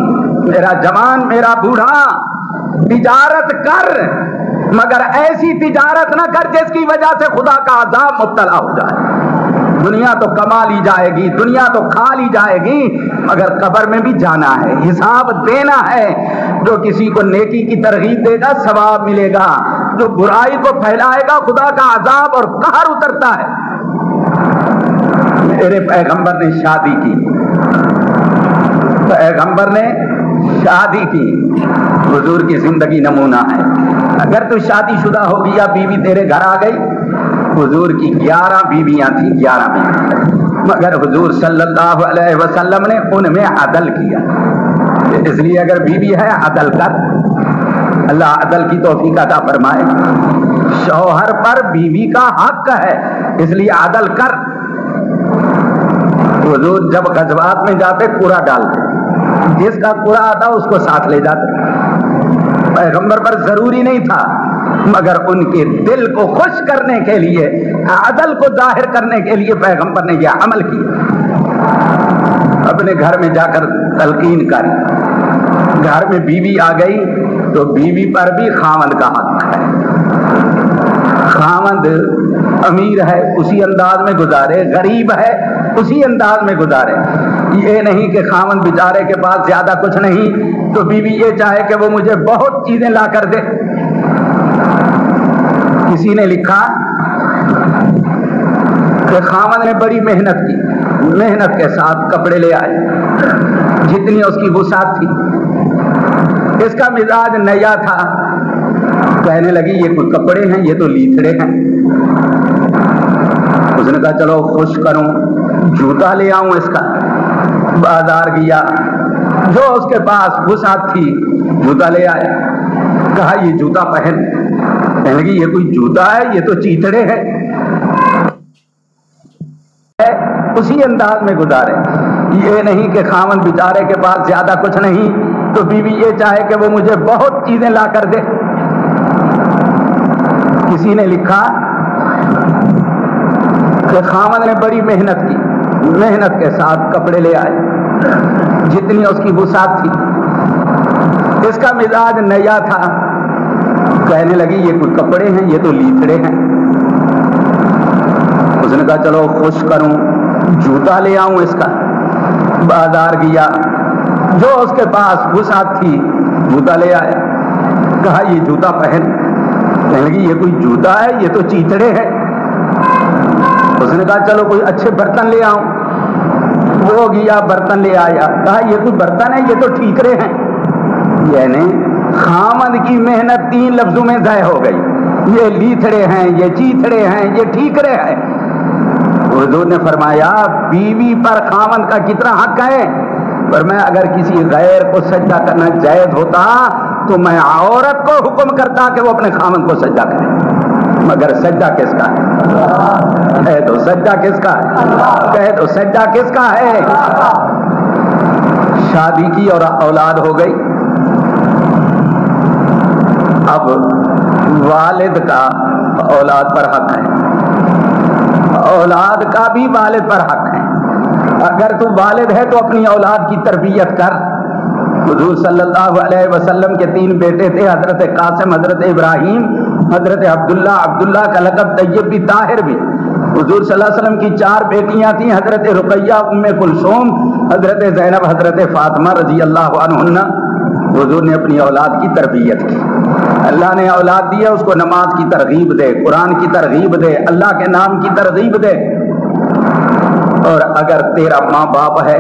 میرا جوان، میرا بوڑھا، تجارت کر، مگر ایسی تجارت نہ کر جس کی وجہ سے خدا کا عذاب مبتلا ہو جائے۔ دنیا تو کما لی جائے گی، دنیا تو کھا لی جائے گی، مگر قبر میں بھی جانا ہے، حساب دینا ہے۔ جو کسی کو نیکی کی ترغیب دے گا ثواب ملے گا، جو برائی کو پھیلائے گا خدا کا عذاب اور قہر اترتا ہے۔ میرے پیغمبر نے شادی کی، پیغمبر نے شادی کی، حضور کی زندگی نمونہ ہے۔ اگر تو شادی شدہ ہو گیا، بیوی تیرے گھر آ گئی، حضور کی 11 بیویاں تھیں، 11 بیویاں، مگر حضور صلی اللہ علیہ وسلم نے ان میں عدل کیا۔ اس لیے اگر بیوی ہے عدل کر، اللہ عدل کی توفیق عطا فرمائے۔ شوہر پر بیوی کا حق ہے، اس لیے عدل کر۔ حضور جب غزوات میں جاتے قرا ڈالتے، جس کا قرا آتا اس کو ساتھ لے جاتے۔ پیغمبر پر ضروری نہیں تھا، مگر ان کے دل کو خوش کرنے کے لیے، عدل کو ظاہر کرنے کے لیے پیغمبر نے یہ عمل کیا۔ اپنے گھر میں جا کر تلقین کر، گھر میں بیوی آ گئی تو بیوی پر بھی خاوند کا حق ہے۔ خاوند امیر ہے اسی انداز میں گزارے، غریب ہے اسی انداز میں گزارے۔ یہ نہیں کہ خاوند بیچارے کے پاس زیادہ کچھ نہیں تو بیوی یہ چاہے کہ وہ مجھے بہت چیزیں لا کر دے۔ کسی نے لکھا کہ خاوند نے بڑی محنت کی، محنت کے ساتھ کپڑے لے آئے جتنی اس کی وسعت تھی، اس کا مزاج نیا تھا، کہنے لگی یہ کوئی کپڑے ہیں، یہ تو لیتھڑے ہیں۔ اس نے کہا چلو خوش کروں، جوتا لے آؤں اس کا۔ بازار گیا، جو اس کے پاس وسعت تھی جوتا لے آئے، کہا یہ جوتا پہن، کہنے لگی یہ کوئی جوتا ہے، یہ تو چیتڑے ہے۔ اسی انداز میں گزارے، یہ نہیں کہ خاوند بیچارے کے پاس زیادہ کچھ نہیں تو بیوی یہ چاہے کہ وہ مجھے بہت چیزیں لا کر دے۔ کسی نے لکھا کہ خاوند نے بڑی محنت کی، محنت کے ساتھ کپڑے لے آئے جتنی اس کی وسعت تھی، اس کا مزاج نیا تھا، کہنے لگی یہ کوئی کپڑے ہیں، یہ تو لیتھڑے ہیں۔ اس نے کہا چلو خوش کروں، جوتا لے آؤں اس کا۔ بازار گیا، جو اس کے پاس وسعت تھی جوتا لے آئے، کہا یہ جوتا پہن، کہنے لگی یہ کوئی جوتا ہے، یہ تو چیتڑے ہے۔ اس نے کہا چلو کوئی اچھے برتن لے آؤں، وہ گیا برتن لے آیا، کہا یہ کوئی برتن ہے، یہ تو ٹھیکرے ہیں۔ یعنی خامد کی محنت 3 لفظوں میں ضائع ہو گئی، یہ لیتھڑے ہیں، یہ چیتڑے ہیں، یہ ٹھیکرے ہیں۔ حضور نے فرمایا بیوی پر خامد کا کتنا حق ہے؟ فرمایا اگر کسی غیر کو سجدہ کرنا جائز ہوتا تو میں عورت کو حکم کرتا کہ وہ اپنے خامد کو سجدہ کرے، مگر سجدہ کس کا ہے؟ کہہ دو سجدہ کس کا ہے؟ کہہ دو سجدہ کس کا ہے؟ شادی کی اور اولاد ہو گئی، اب والد کا اولاد پر حق ہے، اولاد کا بھی والد پر حق ہے۔ اگر تو والد ہے تو اپنی اولاد کی تربیت کر۔ حضور صلی اللہ علیہ وسلم کے 3 بیٹے تھے، حضرت قاسم، حضرت ابراہیم، حضرت عبداللہ، عبداللہ کا لقب طیب بھی، طاہر بھی۔ حضور صلی اللہ علیہ وسلم کی 4 بیٹیاں تھیں، حضرت رقیہ، ام کلثوم، حضرت زینب، حضرت فاطمہ رضی اللہ عنہن۔ حضور نے اپنی اولاد کی تربیت کی، اللہ نے اولاد دی ہے اس کو نماز کی ترغیب دے، قرآن کی ترغیب دے، اللہ کے نام کی ترغیب دے۔ اور اگر تیرا ماں باپ ہے،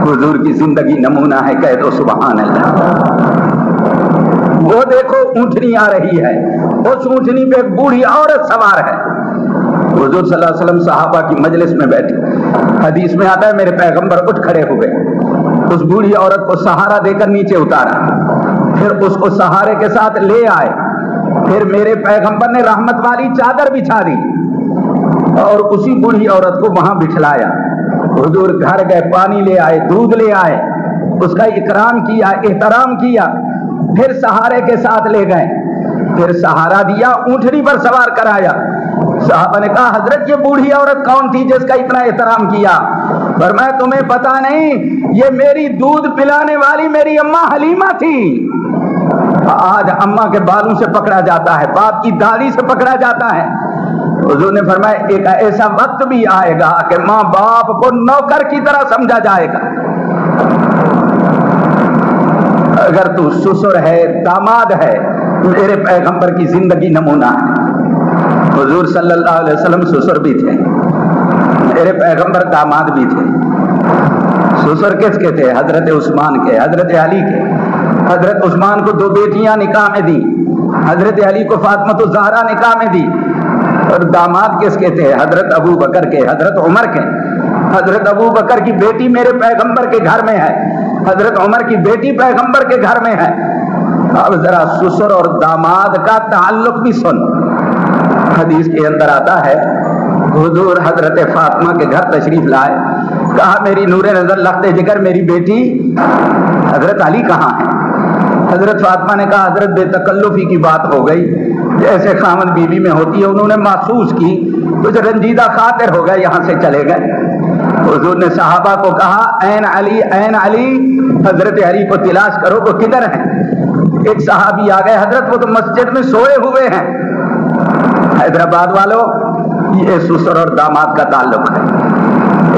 حضور کی زندگی نمونہ ہے، کہہ دو سبحان اللہ۔ وہ دیکھو اونٹنی آ رہی ہے، اس اونٹنی پہ ایک بوڑھی عورت سوار ہے، حضور صلی اللہ علیہ وسلم صحابہ کی مجلس میں بیٹھے، حدیث میں آتا ہے میرے پیغمبر اٹھ کھڑے ہوئے، اس بوڑھی عورت کو سہارا دے کر نیچے اتارا، پھر اس کو سہارے کے ساتھ لے آئے، پھر میرے پیغمبر نے رحمت والی چادر بچھا دی اور اسی بوڑھی عورت کو وہاں بٹھلایا۔ حضور گھر گئے، پانی لے آئے، دودھ لے آئے، اس کا اکرام کیا، احترام کیا، پھر سہارے کے ساتھ لے گئے، پھر سہارا دیا، اونٹنی پر سوار کرایا۔ صحابہ نے کہا حضرت یہ بوڑھی عورت کون تھی جس کا اتنا احترام کیا؟ فرمایا تمہیں پتا نہیں، یہ میری دودھ پلانے والی میری اماں حلیمہ تھی۔ آج اماں کے بالوں سے پکڑا جاتا ہے، باپ کی داڑھی سے پکڑا جاتا ہے۔ حضور نے فرمایا ایک ایسا وقت بھی آئے گا کہ ماں باپ کو نوکر کی طرح سمجھا جائے گا۔ اگر تو سسر ہے، داماد ہے، میرے پیغمبر کی زندگی نمونہ ہے۔ حضور صلی اللہ علیہ وسلم سسر بھی تھے، میرے پیغمبر داماد بھی تھے۔ سسر کس کے تھے؟ حضرت عثمان کے، حضرت علی کے۔ حضرت عثمان کو 2 بیٹیاں نکاح میں دی، حضرت علی کو فاطمہ الزہرا نکاح میں دی۔ اور داماد کس کے تھے؟ حضرت ابو بکر کے، حضرت عمر کے۔ حضرت ابو بکر کی بیٹی میرے پیغمبر کے گھر میں ہے، حضرت عمر کی بیٹی پیغمبر کے گھر میں ہے۔ اب ذرا سسر اور داماد کا تعلق بھی سن۔ حدیث کے اندر آتا ہے حضور حضرت فاطمہ کے گھر تشریف لائے، کہا میری نور نظر لخت جگر میری بیٹی حضرت علی کہاں ہے؟ حضرت فاطمہ نے کہا حضرت بے تکلفی کی بات ہو گئی، جیسے خامد بیوی میں ہوتی ہے، انہوں نے محسوس کی، کچھ رنجیدہ خاطر ہو گئے، یہاں سے چلے گئے۔ حضور نے صحابہ کو کہا این علی این علی، حضرت علی کو تلاش کرو وہ کدھر ہیں؟ ایک صحابی آ گئے، حضرت وہ تو مسجد میں سوئے ہوئے ہیں۔ حیدرآباد والوں یہ سسر اور داماد کا تعلق ہے،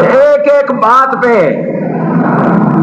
ایک ایک بات پہ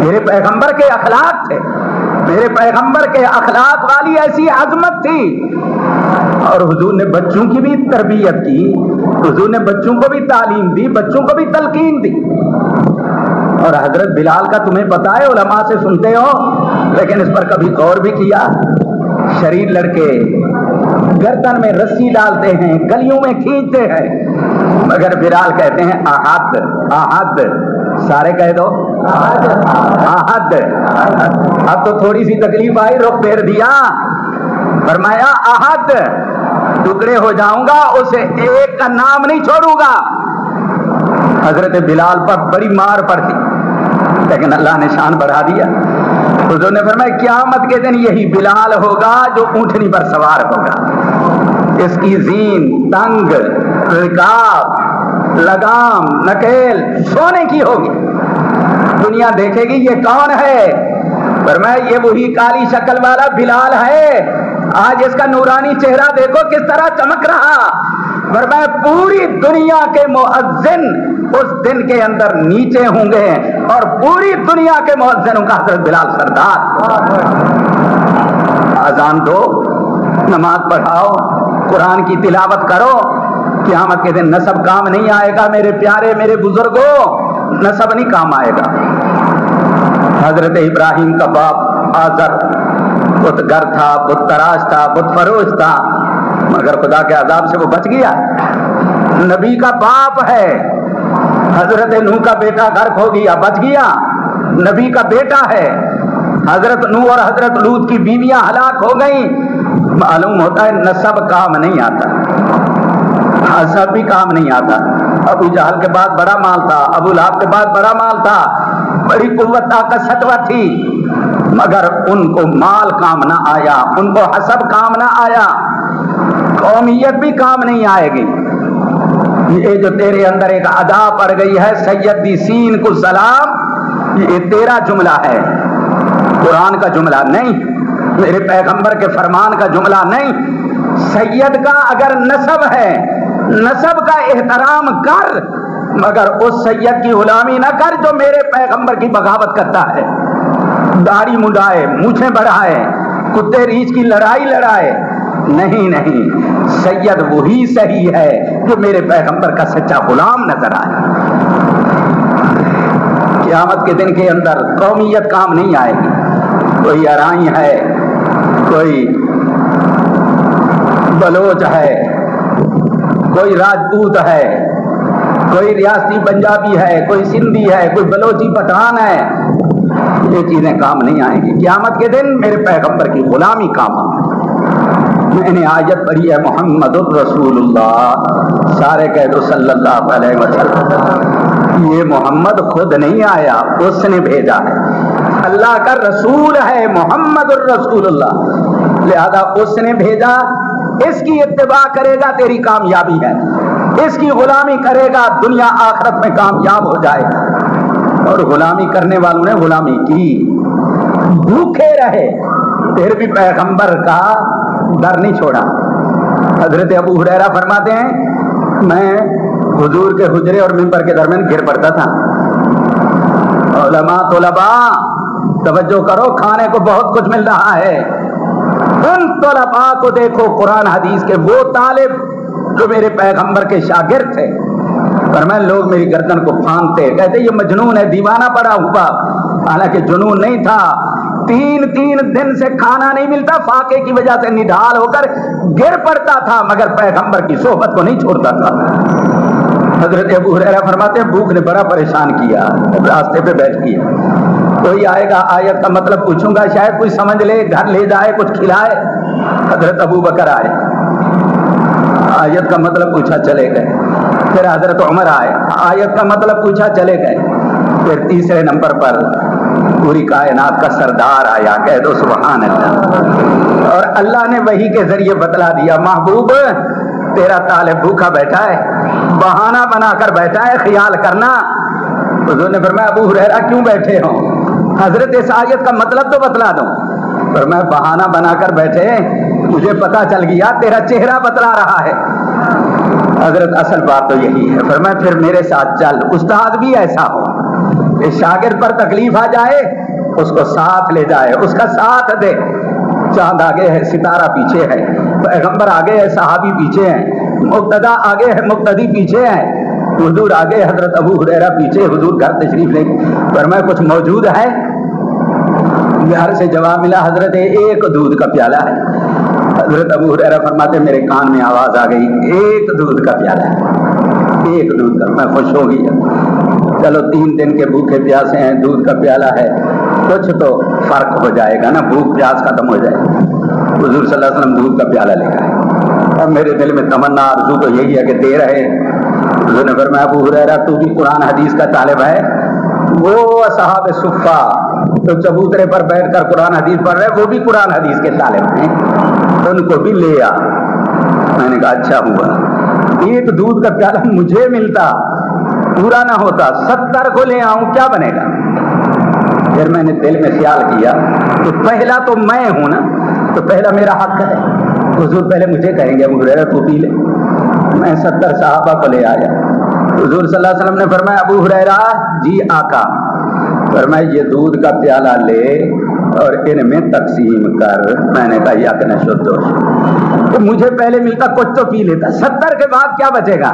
میرے پیغمبر کے اخلاق تھے، میرے پیغمبر کے اخلاق والی ایسی عظمت تھی۔ اور حضور نے بچوں کی بھی تربیت کی، حضور نے بچوں کو بھی تعلیم دی، بچوں کو بھی تلقین دی۔ اور حضرت بلال کا تمہیں پتا ہے، علماء سے سنتے ہو لیکن اس پر کبھی غور بھی کیا؟ شریر لڑکے گردن میں رسی ڈالتے ہیں، گلیوں میں کھینچتے ہیں، مگر بلال کہتے ہیں احد احد، سارے کہہ دو احد۔ اب تو تھوڑی سی تکلیف آئی، رخ پھیر دیا، فرمایا احد، ٹکڑے ہو جاؤں گا، اسے ایک کا نام نہیں چھوڑوں گا۔ حضرت بلال پر بڑی مار پڑتی لیکن اللہ نے شان بڑھا دیا۔ حضور نے فرمایا قیامت کے دن یہی بلال ہوگا جو اونٹنی پر سوار ہوگا، اس کی زین تنگ، رکاب، لگام، نکیل سونے کی ہوگی، دنیا دیکھے گی یہ کون ہے؟ فرمایا یہ وہی کالی شکل والا بلال ہے، آج اس کا نورانی چہرہ دیکھو کس طرح چمک رہا۔ فرمایا پوری دنیا کے مؤذن اس دن کے اندر نیچے ہوں گے اور پوری دنیا کے مؤذنوں کا حضرت بلال سردار۔ اذان دو، نماز پڑھاؤ، قرآن کی تلاوت کرو، قیامت کے دن نسب کام نہیں آئے گا میرے پیارے، میرے بزرگوں، نسب نہیں کام آئے گا۔ حضرت ابراہیم کا باپ آزر بت گر تھا، بت تراش تھا، بت فروش تھا، مگر خدا کے عذاب سے وہ بچ گیا۔ نبی کا باپ ہے، حضرت نوح کا بیٹا غرق ہو گیا، بچ گیا، نبی کا بیٹا ہے۔ حضرت نوح اور حضرت لوط کی بیویاں ہلاک ہو گئیں۔ معلوم ہوتا ہے نسب کام نہیں آتا، حسب بھی کام نہیں آتا۔ ابو جہل کے بعد بڑا مال تھا، ابو لہب کے بعد بڑا مال تھا، بڑی قوت طاقت سطوہ تھی، مگر ان کو مال کام نہ آیا، ان کو حسب کام نہ آیا، قومیت بھی کام نہیں آئے گی۔ یہ جو تیرے اندر ایک ادا پڑ گئی ہے، سیدی سین کو سلام، یہ تیرا جملہ ہے، قرآن کا جملہ نہیں، میرے پیغمبر کے فرمان کا جملہ نہیں۔ سید کا اگر نسب ہے، نسب کا احترام کر، مگر اس سید کی غلامی نہ کر جو میرے پیغمبر کی بغاوت کرتا ہے، داڑھی منڈائے، مونچھیں بڑھائے، کتے ریچھ کی لڑائی لڑائے۔ نہیں نہیں، سید وہی صحیح ہے جو میرے پیغمبر کا سچا غلام نظر آئے۔ قیامت کے دن کے اندر قومیت کام نہیں آئے گی، کوئی ارائی ہے، کوئی بلوچ ہے، کوئی راجپوت ہے، کوئی ریاستی پنجابی ہے، کوئی سندھی ہے، کوئی بلوچی پٹھان ہے، یہ چیزیں کام نہیں آئیں گی۔ قیامت کے دن میرے پیغمبر کی غلامی کام آئے۔ میں نے آیت پڑھی ہے محمد الرسول اللہ، سارے کہہ دو صلی اللہ علیہ وسلم۔ یہ محمد خود نہیں آیا، اس نے بھیجا ہے، اللہ کا رسول ہے محمد الرسول اللہ، لہذا اس نے بھیجا، اس کی اتباع کرے گا تیری کامیابی ہے، اس کی غلامی کرے گا دنیا آخرت میں کامیاب ہو جائے گا۔ اور غلامی کرنے والوں نے غلامی کی، بھوکے رہے پھر بھی پیغمبر کا در نہیں چھوڑا۔ حضرت ابو ہریرہ فرماتے ہیں میں حضور کے حجرے اور منبر کے درمیان گر پڑتا تھا۔ علماء طلباء توجہ کرو، کھانے کو بہت کچھ مل رہا ہے، ان طلباء کو دیکھو قرآن حدیث کے، وہ طالب جو میرے پیغمبر کے شاگرد تھے، فرمایا لوگ میری گردن کو پھاندتے، کہتے یہ مجنون ہے، دیوانہ پڑا ہوا، حالانکہ جنون نہیں تھا، تین دن سے کھانا نہیں ملتا، فاقے کی وجہ سے نڈھال ہو کر گر پڑتا تھا، مگر پیغمبر کی صحبت کو نہیں چھوڑتا تھا۔ حضرت ابو ہریرہ فرماتے ہیں بھوک نے بڑا پریشان کیا، راستے پہ بیٹھ گیا، کوئی آئے گا آیت کا مطلب پوچھوں گا، شاید کوئی سمجھ لے، گھر لے جائے، کچھ کھلائے۔ حضرت ابو بکر آئے، آیت کا مطلب پوچھا، چلے گئے۔ پھر حضرت عمر آئے، آیت کا مطلب پوچھا، چلے گئے۔ پھر تیسرے نمبر پر پوری کائنات کا سردار آیا، کہہ دو سبحان اللہ۔ اور اللہ نے وحی کے ذریعے بتلا دیا محبوب تیرا طالب بھوکا بیٹھا ہے، بہانہ بنا کر بیٹھا ہے، خیال کرنا۔ حضور نے فرمایا ابو ہریرہ کیوں بیٹھے ہو؟ حضرت اس آیت کا مطلب تو بتلا دو۔ فرمایا بہانہ بنا کر بیٹھے، مجھے پتا چل گیا تیرا چہرہ بتلا رہا ہے۔ حضرت اصل بات تو یہی ہے۔ فرمایا پھر میرے ساتھ چل، استاد بھی ایسا ہو، کہ شاگرد پر تکلیف آ جائے اس کو ساتھ لے جائے، اس کا ساتھ دے۔ چاند آگے ہے، ستارہ پیچھے ہے، پیغمبر آگے ہے، صحابی پیچھے ہیں، مقتدا آگے ہے، مقتدی پیچھے ہیں، حضور آگے، حضرت ابو ہریرہ پیچھے۔ حضور گھر تشریف لے فرمایا کچھ موجود ہے؟ گھر سے جواب ملا حضرت ایک دودھ کا پیالہ ہے۔ حضرت ابو ہریرہ فرماتے میرے کان میں آواز آ گئی ایک دودھ کا پیالہ ہے، ایک دودھ کا۔ میں خوش ہو گیا، چلو 3 دن کے بھوکے پیاسے ہیں، دودھ کا پیالہ ہے، کچھ تو فرق ہو جائے گا نا، بھوک پیاس ختم ہو جائے گا۔ حضور صلی اللہ علیہ وسلم دودھ کا پیالہ لے آئے، اور میرے دل میں تمنا آرزو تو یہی ہے کہ دے رہے۔ حضور نے فرمایا ابو ہریرہ تو بھی قرآن حدیث کا طالب ہے؟ وہ اصحاب صفہ تو چبوترے پر بیٹھ کر قرآن حدیث پڑھ رہے، وہ بھی قرآن حدیث کے طالب ہیں، ان کو بھی لے آ۔ میں نے کہا اچھا ہوا، ایک دودھ کا پیالہ مجھے ملتا، پورا نہ ہوتا، 70 کو لے آؤں کیا بنے گا؟ پھر میں نے دل میں خیال کیا کہ پہلا تو میں ہوں نا، تو پہلا میرا حق ہے۔ حضور پہلے مجھے کہیں گے ابو ہریرہ تو پی لے، میں 70 صحابہ کو لے آیا۔ حضور صلی اللہ علیہ وسلم نے فرمایا ابو ہریرہ جی آقا، فرمایا یہ دودھ کا پیالہ لے اور ان میں تقسیم کر۔ میں نے کہا یا کہ نشدوش، تو مجھے پہلے ملتا کچھ تو پی لیتا، 70 کے بعد کیا بچے گا؟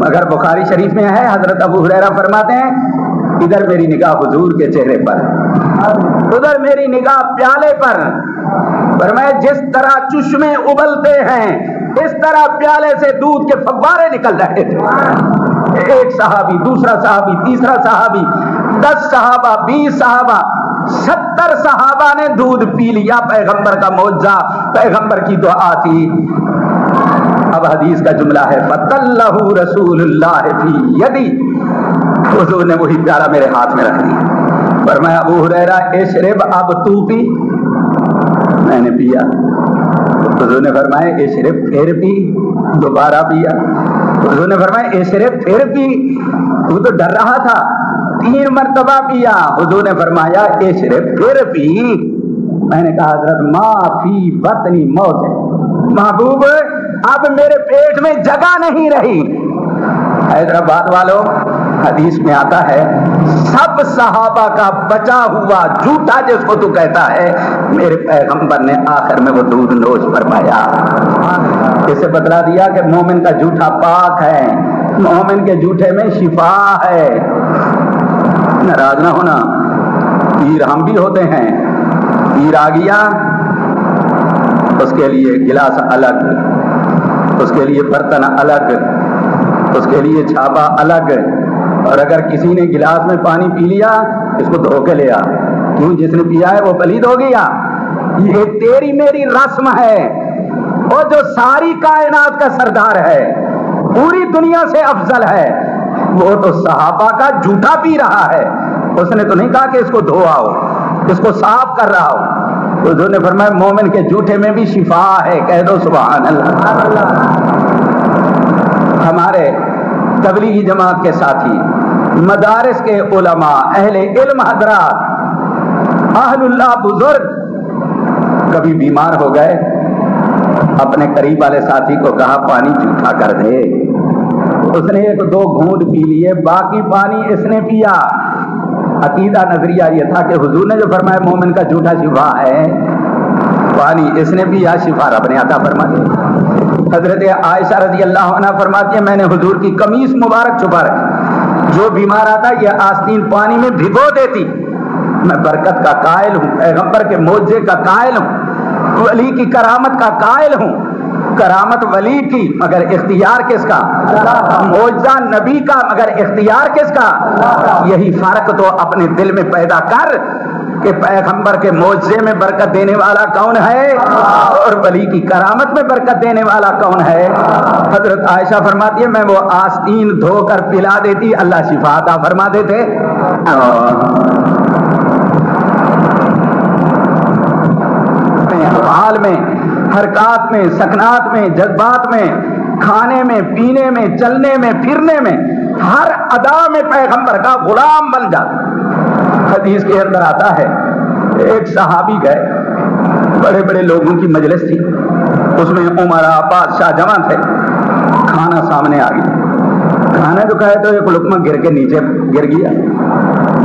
مگر بخاری شریف میں ہے، حضرت ابو ہریرہ فرماتے ہیں ادھر میری نگاہ حضور کے چہرے پر، ادھر میری نگاہ پیالے پر، فرمایا جس طرح چشمے ابلتے ہیں اس طرح پیالے سے دودھ کے فوارے نکل رہے تھے۔ ایک صحابی، دوسرا صحابی، تیسرا صحابی، 10 صحابہ، 20 صحابہ، 70 صحابہ نے دودھ پی لیا۔ پیغمبر کا معجزہ، پیغمبر کی دعا تھی۔ اب حدیث کا جملہ ہے فَتَلَّهُ رَسُولُ اللَّهِ فِي يَدِي، حضور نے وہی پیالہ میرے ہاتھ میں رکھ دیا، فرمایا ابو ہریرہ اشرب، اب تو پی۔ میں نے پیا، حضور نے فرمایا اشرب، پھر پی، دوبارہ پیا۔ حضور نے فرمایا اشرب، پھر پی، تو ڈر رہا تھا، 3 مرتبہ پیا۔ حضور نے فرمایا اشرب، پھر پی۔ میں نے کہا حضرت ما فی بطنی موت ہے، محبوب اب میرے پیٹ میں جگہ نہیں رہی۔ حیدرآباد والوں، حدیث میں آتا ہے سب صحابہ کا بچا ہوا جھوٹا جس کو تو کہتا ہے، میرے پیغمبر نے آخر میں وہ دودھ نوش فرمایا۔ اسے بتلا دیا کہ مومن کا جھوٹا پاک ہے، مومن کے جھوٹے میں شفا ہے۔ ناراض نہ ہونا، پیر ہم بھی ہوتے ہیں، پیر آ گیا اس کے لیے گلاس الگ، اس کے لیے برتن الگ، اس کے لیے چھاپا الگ، اور اگر کسی نے گلاس میں پانی پی لیا اس کو دھو کے لیا، کیوں؟ جس نے پیا ہے وہ پلید ہو گیا۔ یہ تیری میری رسم ہے، اور جو ساری کائنات کا سردار ہے، پوری دنیا سے افضل ہے، وہ تو صحابہ کا جھوٹا پی رہا ہے۔ اس نے تو نہیں کہا کہ اس کو دھو آؤ، اس کو صاف کر رہا ہو۔ حضور نے فرمایا مومن کے جھوٹے میں بھی شفا ہے، کہہ دو سبحان اللہ۔ ہمارے تبلیغی جماعت کے ساتھی، مدارس کے علماء، اہل علم حضرات، اہل اللہ بزرگ کبھی بیمار ہو گئے، اپنے قریب والے ساتھی کو کہا پانی جھوٹا کر دے، اس نے 1-2 گھونٹ پی لیے، باقی پانی اس نے پیا۔ عقیدہ نظریہ یہ تھا کہ حضور نے جو فرمایا مومن کا جھوٹا شفا ہے، پانی اس نے پیا، شفا رب نے عطا فرما دی۔ حضرت عائشہ رضی اللہ عنہ فرماتی ہے میں نے حضور کی قمیص مبارک چھپا رکھی، جو بیمار آتا یہ آستین پانی میں بھگو دیتی۔ میں برکت کا قائل ہوں، پیغمبر کے معجزے کا قائل ہوں، ولی کی کرامت کا قائل ہوں۔ کرامت ولی کی مگر اختیار کس کا؟ معجزہ نبی کا مگر اختیار کس کا؟ یہی فرق تو اپنے دل میں پیدا کر کہ پیغمبر کے معجزے میں برکت دینے والا کون ہے اور ولی کی کرامت میں برکت دینے والا کون ہے۔ حضرت عائشہ فرماتی ہے میں وہ آستین دھو کر پلا دیتی، اللہ شفا عطا فرما دیتے۔ حال میں، حرکات میں، سکنات میں، جذبات میں، کھانے میں، پینے میں، چلنے میں، پھرنے میں، ہر ادا میں پیغمبر کا غلام بن جاتا۔ حدیث کے اندر آتا ہے ایک صحابی گئے، بڑے بڑے لوگوں کی مجلس تھی، اس میں عمرا بادشاہ جمع تھے، کھانا سامنے آ گیا، کھانا تو کہے تو ایک لقمہ گر کے نیچے گر گیا،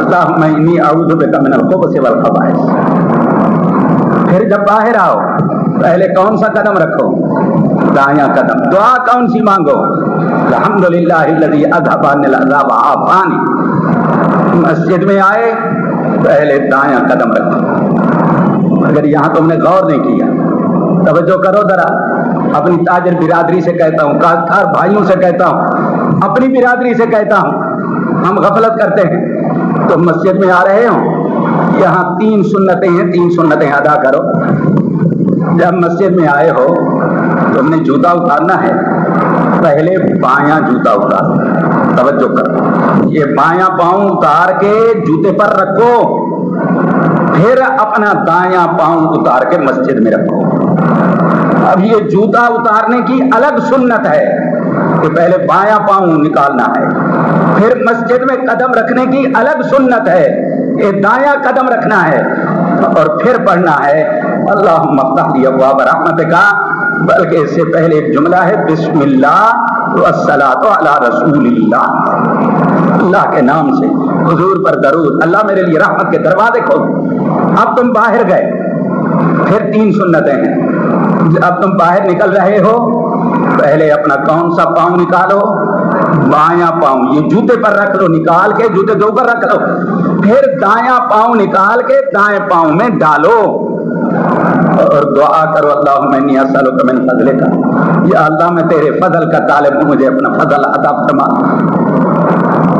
اللہم انی اعوذ بک من الخبث والخبائث. پھر جب باہر آؤ پہلے کون سا قدم رکھو؟ دایاں قدم. دعا کون سی مانگو؟ الحمدللہ الذی اذھب عنی العذاب وعافانی. مسجد میں آئے پہلے دایاں قدم رکھو. اگر یہاں تم نے غور نہیں کیا، توجہ کرو ذرا. اپنی تاجر برادری سے کہتا ہوں، کاشتکار بھائیوں سے کہتا ہوں، اپنی برادری سے کہتا ہوں، ہم غفلت کرتے ہیں. تو مسجد میں آ رہے ہوں، یہاں 3 سنتیں ہیں، 3 سنتیں ادا کرو. جب مسجد میں آئے ہو تم نے جوتا اتارنا ہے، پہلے بایاں جوتا اتارو. توجہ کرو، یہ بایاں پاؤں اتار کے جوتے پر رکھو، پھر اپنا دایاں پاؤں اتار کے مسجد میں رکھو. اب یہ جوتا اتارنے کی الگ سنت ہے کہ پہلے بایاں پاؤں نکالنا ہے، پھر مسجد میں قدم رکھنے کی الگ سنت ہے کہ دایاں قدم رکھنا ہے، اور پھر پڑھنا ہے اللہم افتح لی ابواب رحمتک. بلکہ اس سے پہلے ایک جملہ ہے بسم اللہ والصلاۃ علی رسول اللہ. اللہ کے نام سے حضور پر درود. اللہ میرے لیے رحمت کے دروازے کھول. اب تم باہر گئے، پھر 3 سنتیں ہیں. اب تم باہر نکل رہے ہو، پہلے اپنا کون سا پاؤں نکالو؟ بایاں پاؤں. یہ جوتے پر رکھ لو، نکال کے جوتے کے اوپر رکھ لو. پھر دایاں پاؤں نکال کے دائیں پاؤں میں ڈالو اور دعا کرو اللہم انی اسألک من فضلک. یا اللہ میں تیرے فضل کا طالب ہوں، مجھے اپنا فضل عطا فرما.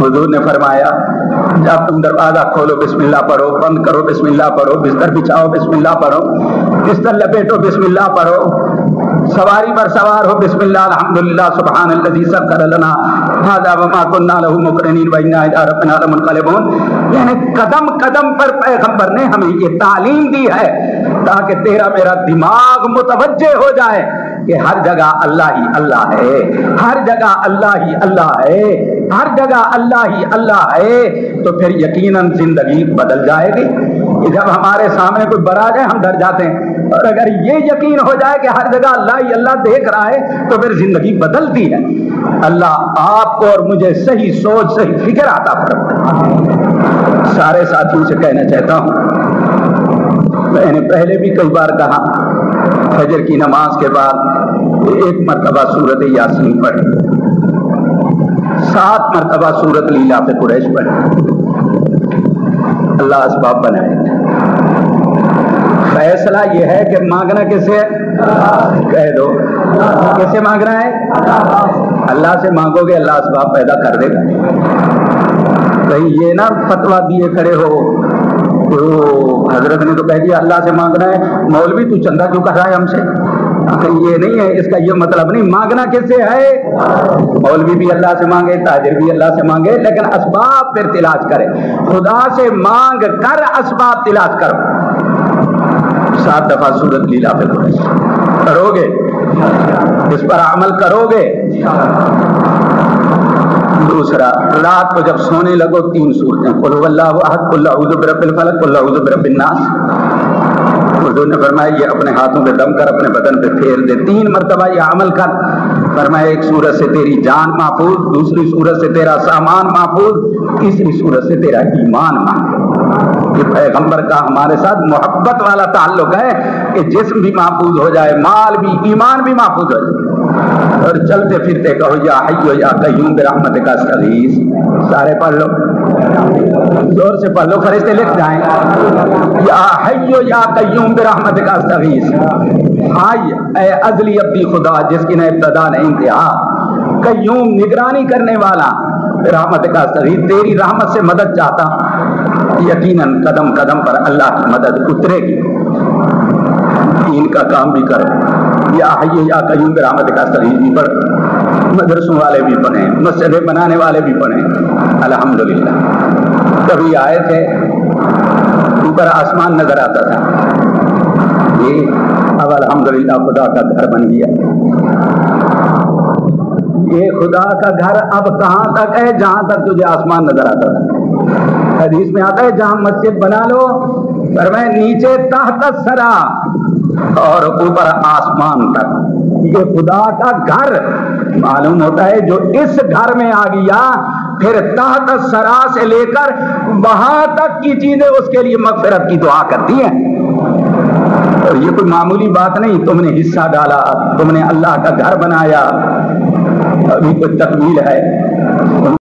حضور نے فرمایا جب تم دروازہ کھولو بسم اللہ پڑھو، بند کرو بسم اللہ پڑھو، بستر بچھاؤ بسم اللہ پڑھو، بستر لپیٹو بسم اللہ پڑھو، سواری پر سوار ہو بسم اللہ الحمدللہ سبحان الذی سخر لنا ھذا وما كنا له مقرنین وانا الی ربنا لمنقلبون. یعنی قدم قدم پر پیغمبر نے ہمیں یہ تعلیم دی ہے تاکہ تیرا میرا دماغ متوجہ ہو جائے کہ ہر جگہ اللہ ہی اللہ ہے، ہر جگہ اللہ ہی اللہ ہے، ہر جگہ اللہ ہی اللہ ہے. تو پھر یقیناً زندگی بدل جائے گی. جب ہمارے سامنے کوئی بڑا جائے ہم ڈر جاتے ہیں، اور اگر یہ یقین ہو جائے کہ ہر جگہ اللہ ہی اللہ دیکھ رہا ہے تو پھر زندگی بدلتی ہے. اللہ آپ کو اور مجھے صحیح سوچ صحیح فکر عطا فرمائے. سارے ساتھیوں سے کہنا چاہتا ہوں، میں نے پہلے بھی کئی بار کہا، فجر کی نماز کے بعد 1 مرتبہ سورۃ یاسین پڑھی، 7 مرتبہ سورۃ لیلاف قریش پڑھی. اللہ اسباب بنائے. فیصلہ یہ ہے کہ مانگنا کس سے؟ کہہ دو کس سے مانگنا ہے؟ اللہ سے مانگو گے اللہ اسباب پیدا کر دے گا. کہیں یہ نہ فتویٰ دیے کھڑے ہو تو حضرت نے تو کہہ دیا اللہ سے مانگنا ہے، مولوی تو چندہ کیوں کر رہا ہے ہم سے؟ یہ نہیں ہے، اس کا یہ مطلب نہیں. مانگنا کس سے ہے؟ مولوی بھی اللہ سے مانگے، تاجر بھی اللہ سے مانگے، لیکن اسباب پھر تلاش کرے. خدا سے مانگ کر اسباب تلاش کرو. 7 دفعہ سورۃ لیلاف قریش کرو گے، اس پر عمل کرو گے. دوسرا، رات کو جب سونے لگو 3 سورتیں، قل هو اللہ احد، قل اعوذ برب الفلق، قل اعوذ برب الناس. حضور نے فرمایا یہ اپنے ہاتھوں پہ دم کر اپنے بدن پہ پھیر دے، 3 مرتبہ یہ عمل کر. فرمایا ایک سورت سے تیری جان محفوظ، دوسری سورت سے تیرا سامان محفوظ، تیسری سورت سے تیرا ایمان محفوظ. یہ پیغمبر کا ہمارے ساتھ محبت والا تعلق ہے کہ جسم بھی محفوظ ہو جائے، مال بھی، ایمان بھی محفوظ ہو جائے. اور چلتے پھرتے کہو یا حی یا قیوم برحمتک استغیث. سارے پڑھ لو، زور سے پڑھ لو، فرشتے لکھ جائیں. یا حی یا قیوم برحمتک استغیث. حی اے ازلی ابدی خدا جس کی نہ ابتدا نہ انتہا، قیوم نگرانی کرنے والا، برحمتک استغیث تیری رحمت سے مدد چاہتا. یقیناً قدم قدم پر اللہ کی مدد اترے گی. دین کا کام بھی کرو. یا حی یا قیوم برحمتک استغیث بھی پڑھ، مدرسوں والے بھی پڑھیں، مسجدیں بنانے والے بھی پڑھیں. الحمدللہ. کبھی آئے تھے اوپر آسمان نظر آتا تھا، یہ اب الحمدللہ خدا کا گھر بن گیا. یہ خدا کا گھر اب کہاں تک ہے؟ جہاں تک تجھے آسمان نظر آتا تھا. حدیث میں آتا ہے جہاں مسجد بنا لو، فرمائے نیچے تحت الثری اور اوپر آسمان تک. یہ خدا کا گھر معلوم ہوتا ہے جو اس گھر میں آ گیا پھر تحت سرا سے لے کر وہاں تک کی چیزیں اس کے لیے مغفرت کی دعا کرتی ہیں. اور یہ کوئی معمولی بات نہیں. تم نے حصہ ڈالا, تم نے اللہ کا گھر بنایا, ابھی کوئی تکمیل ہے.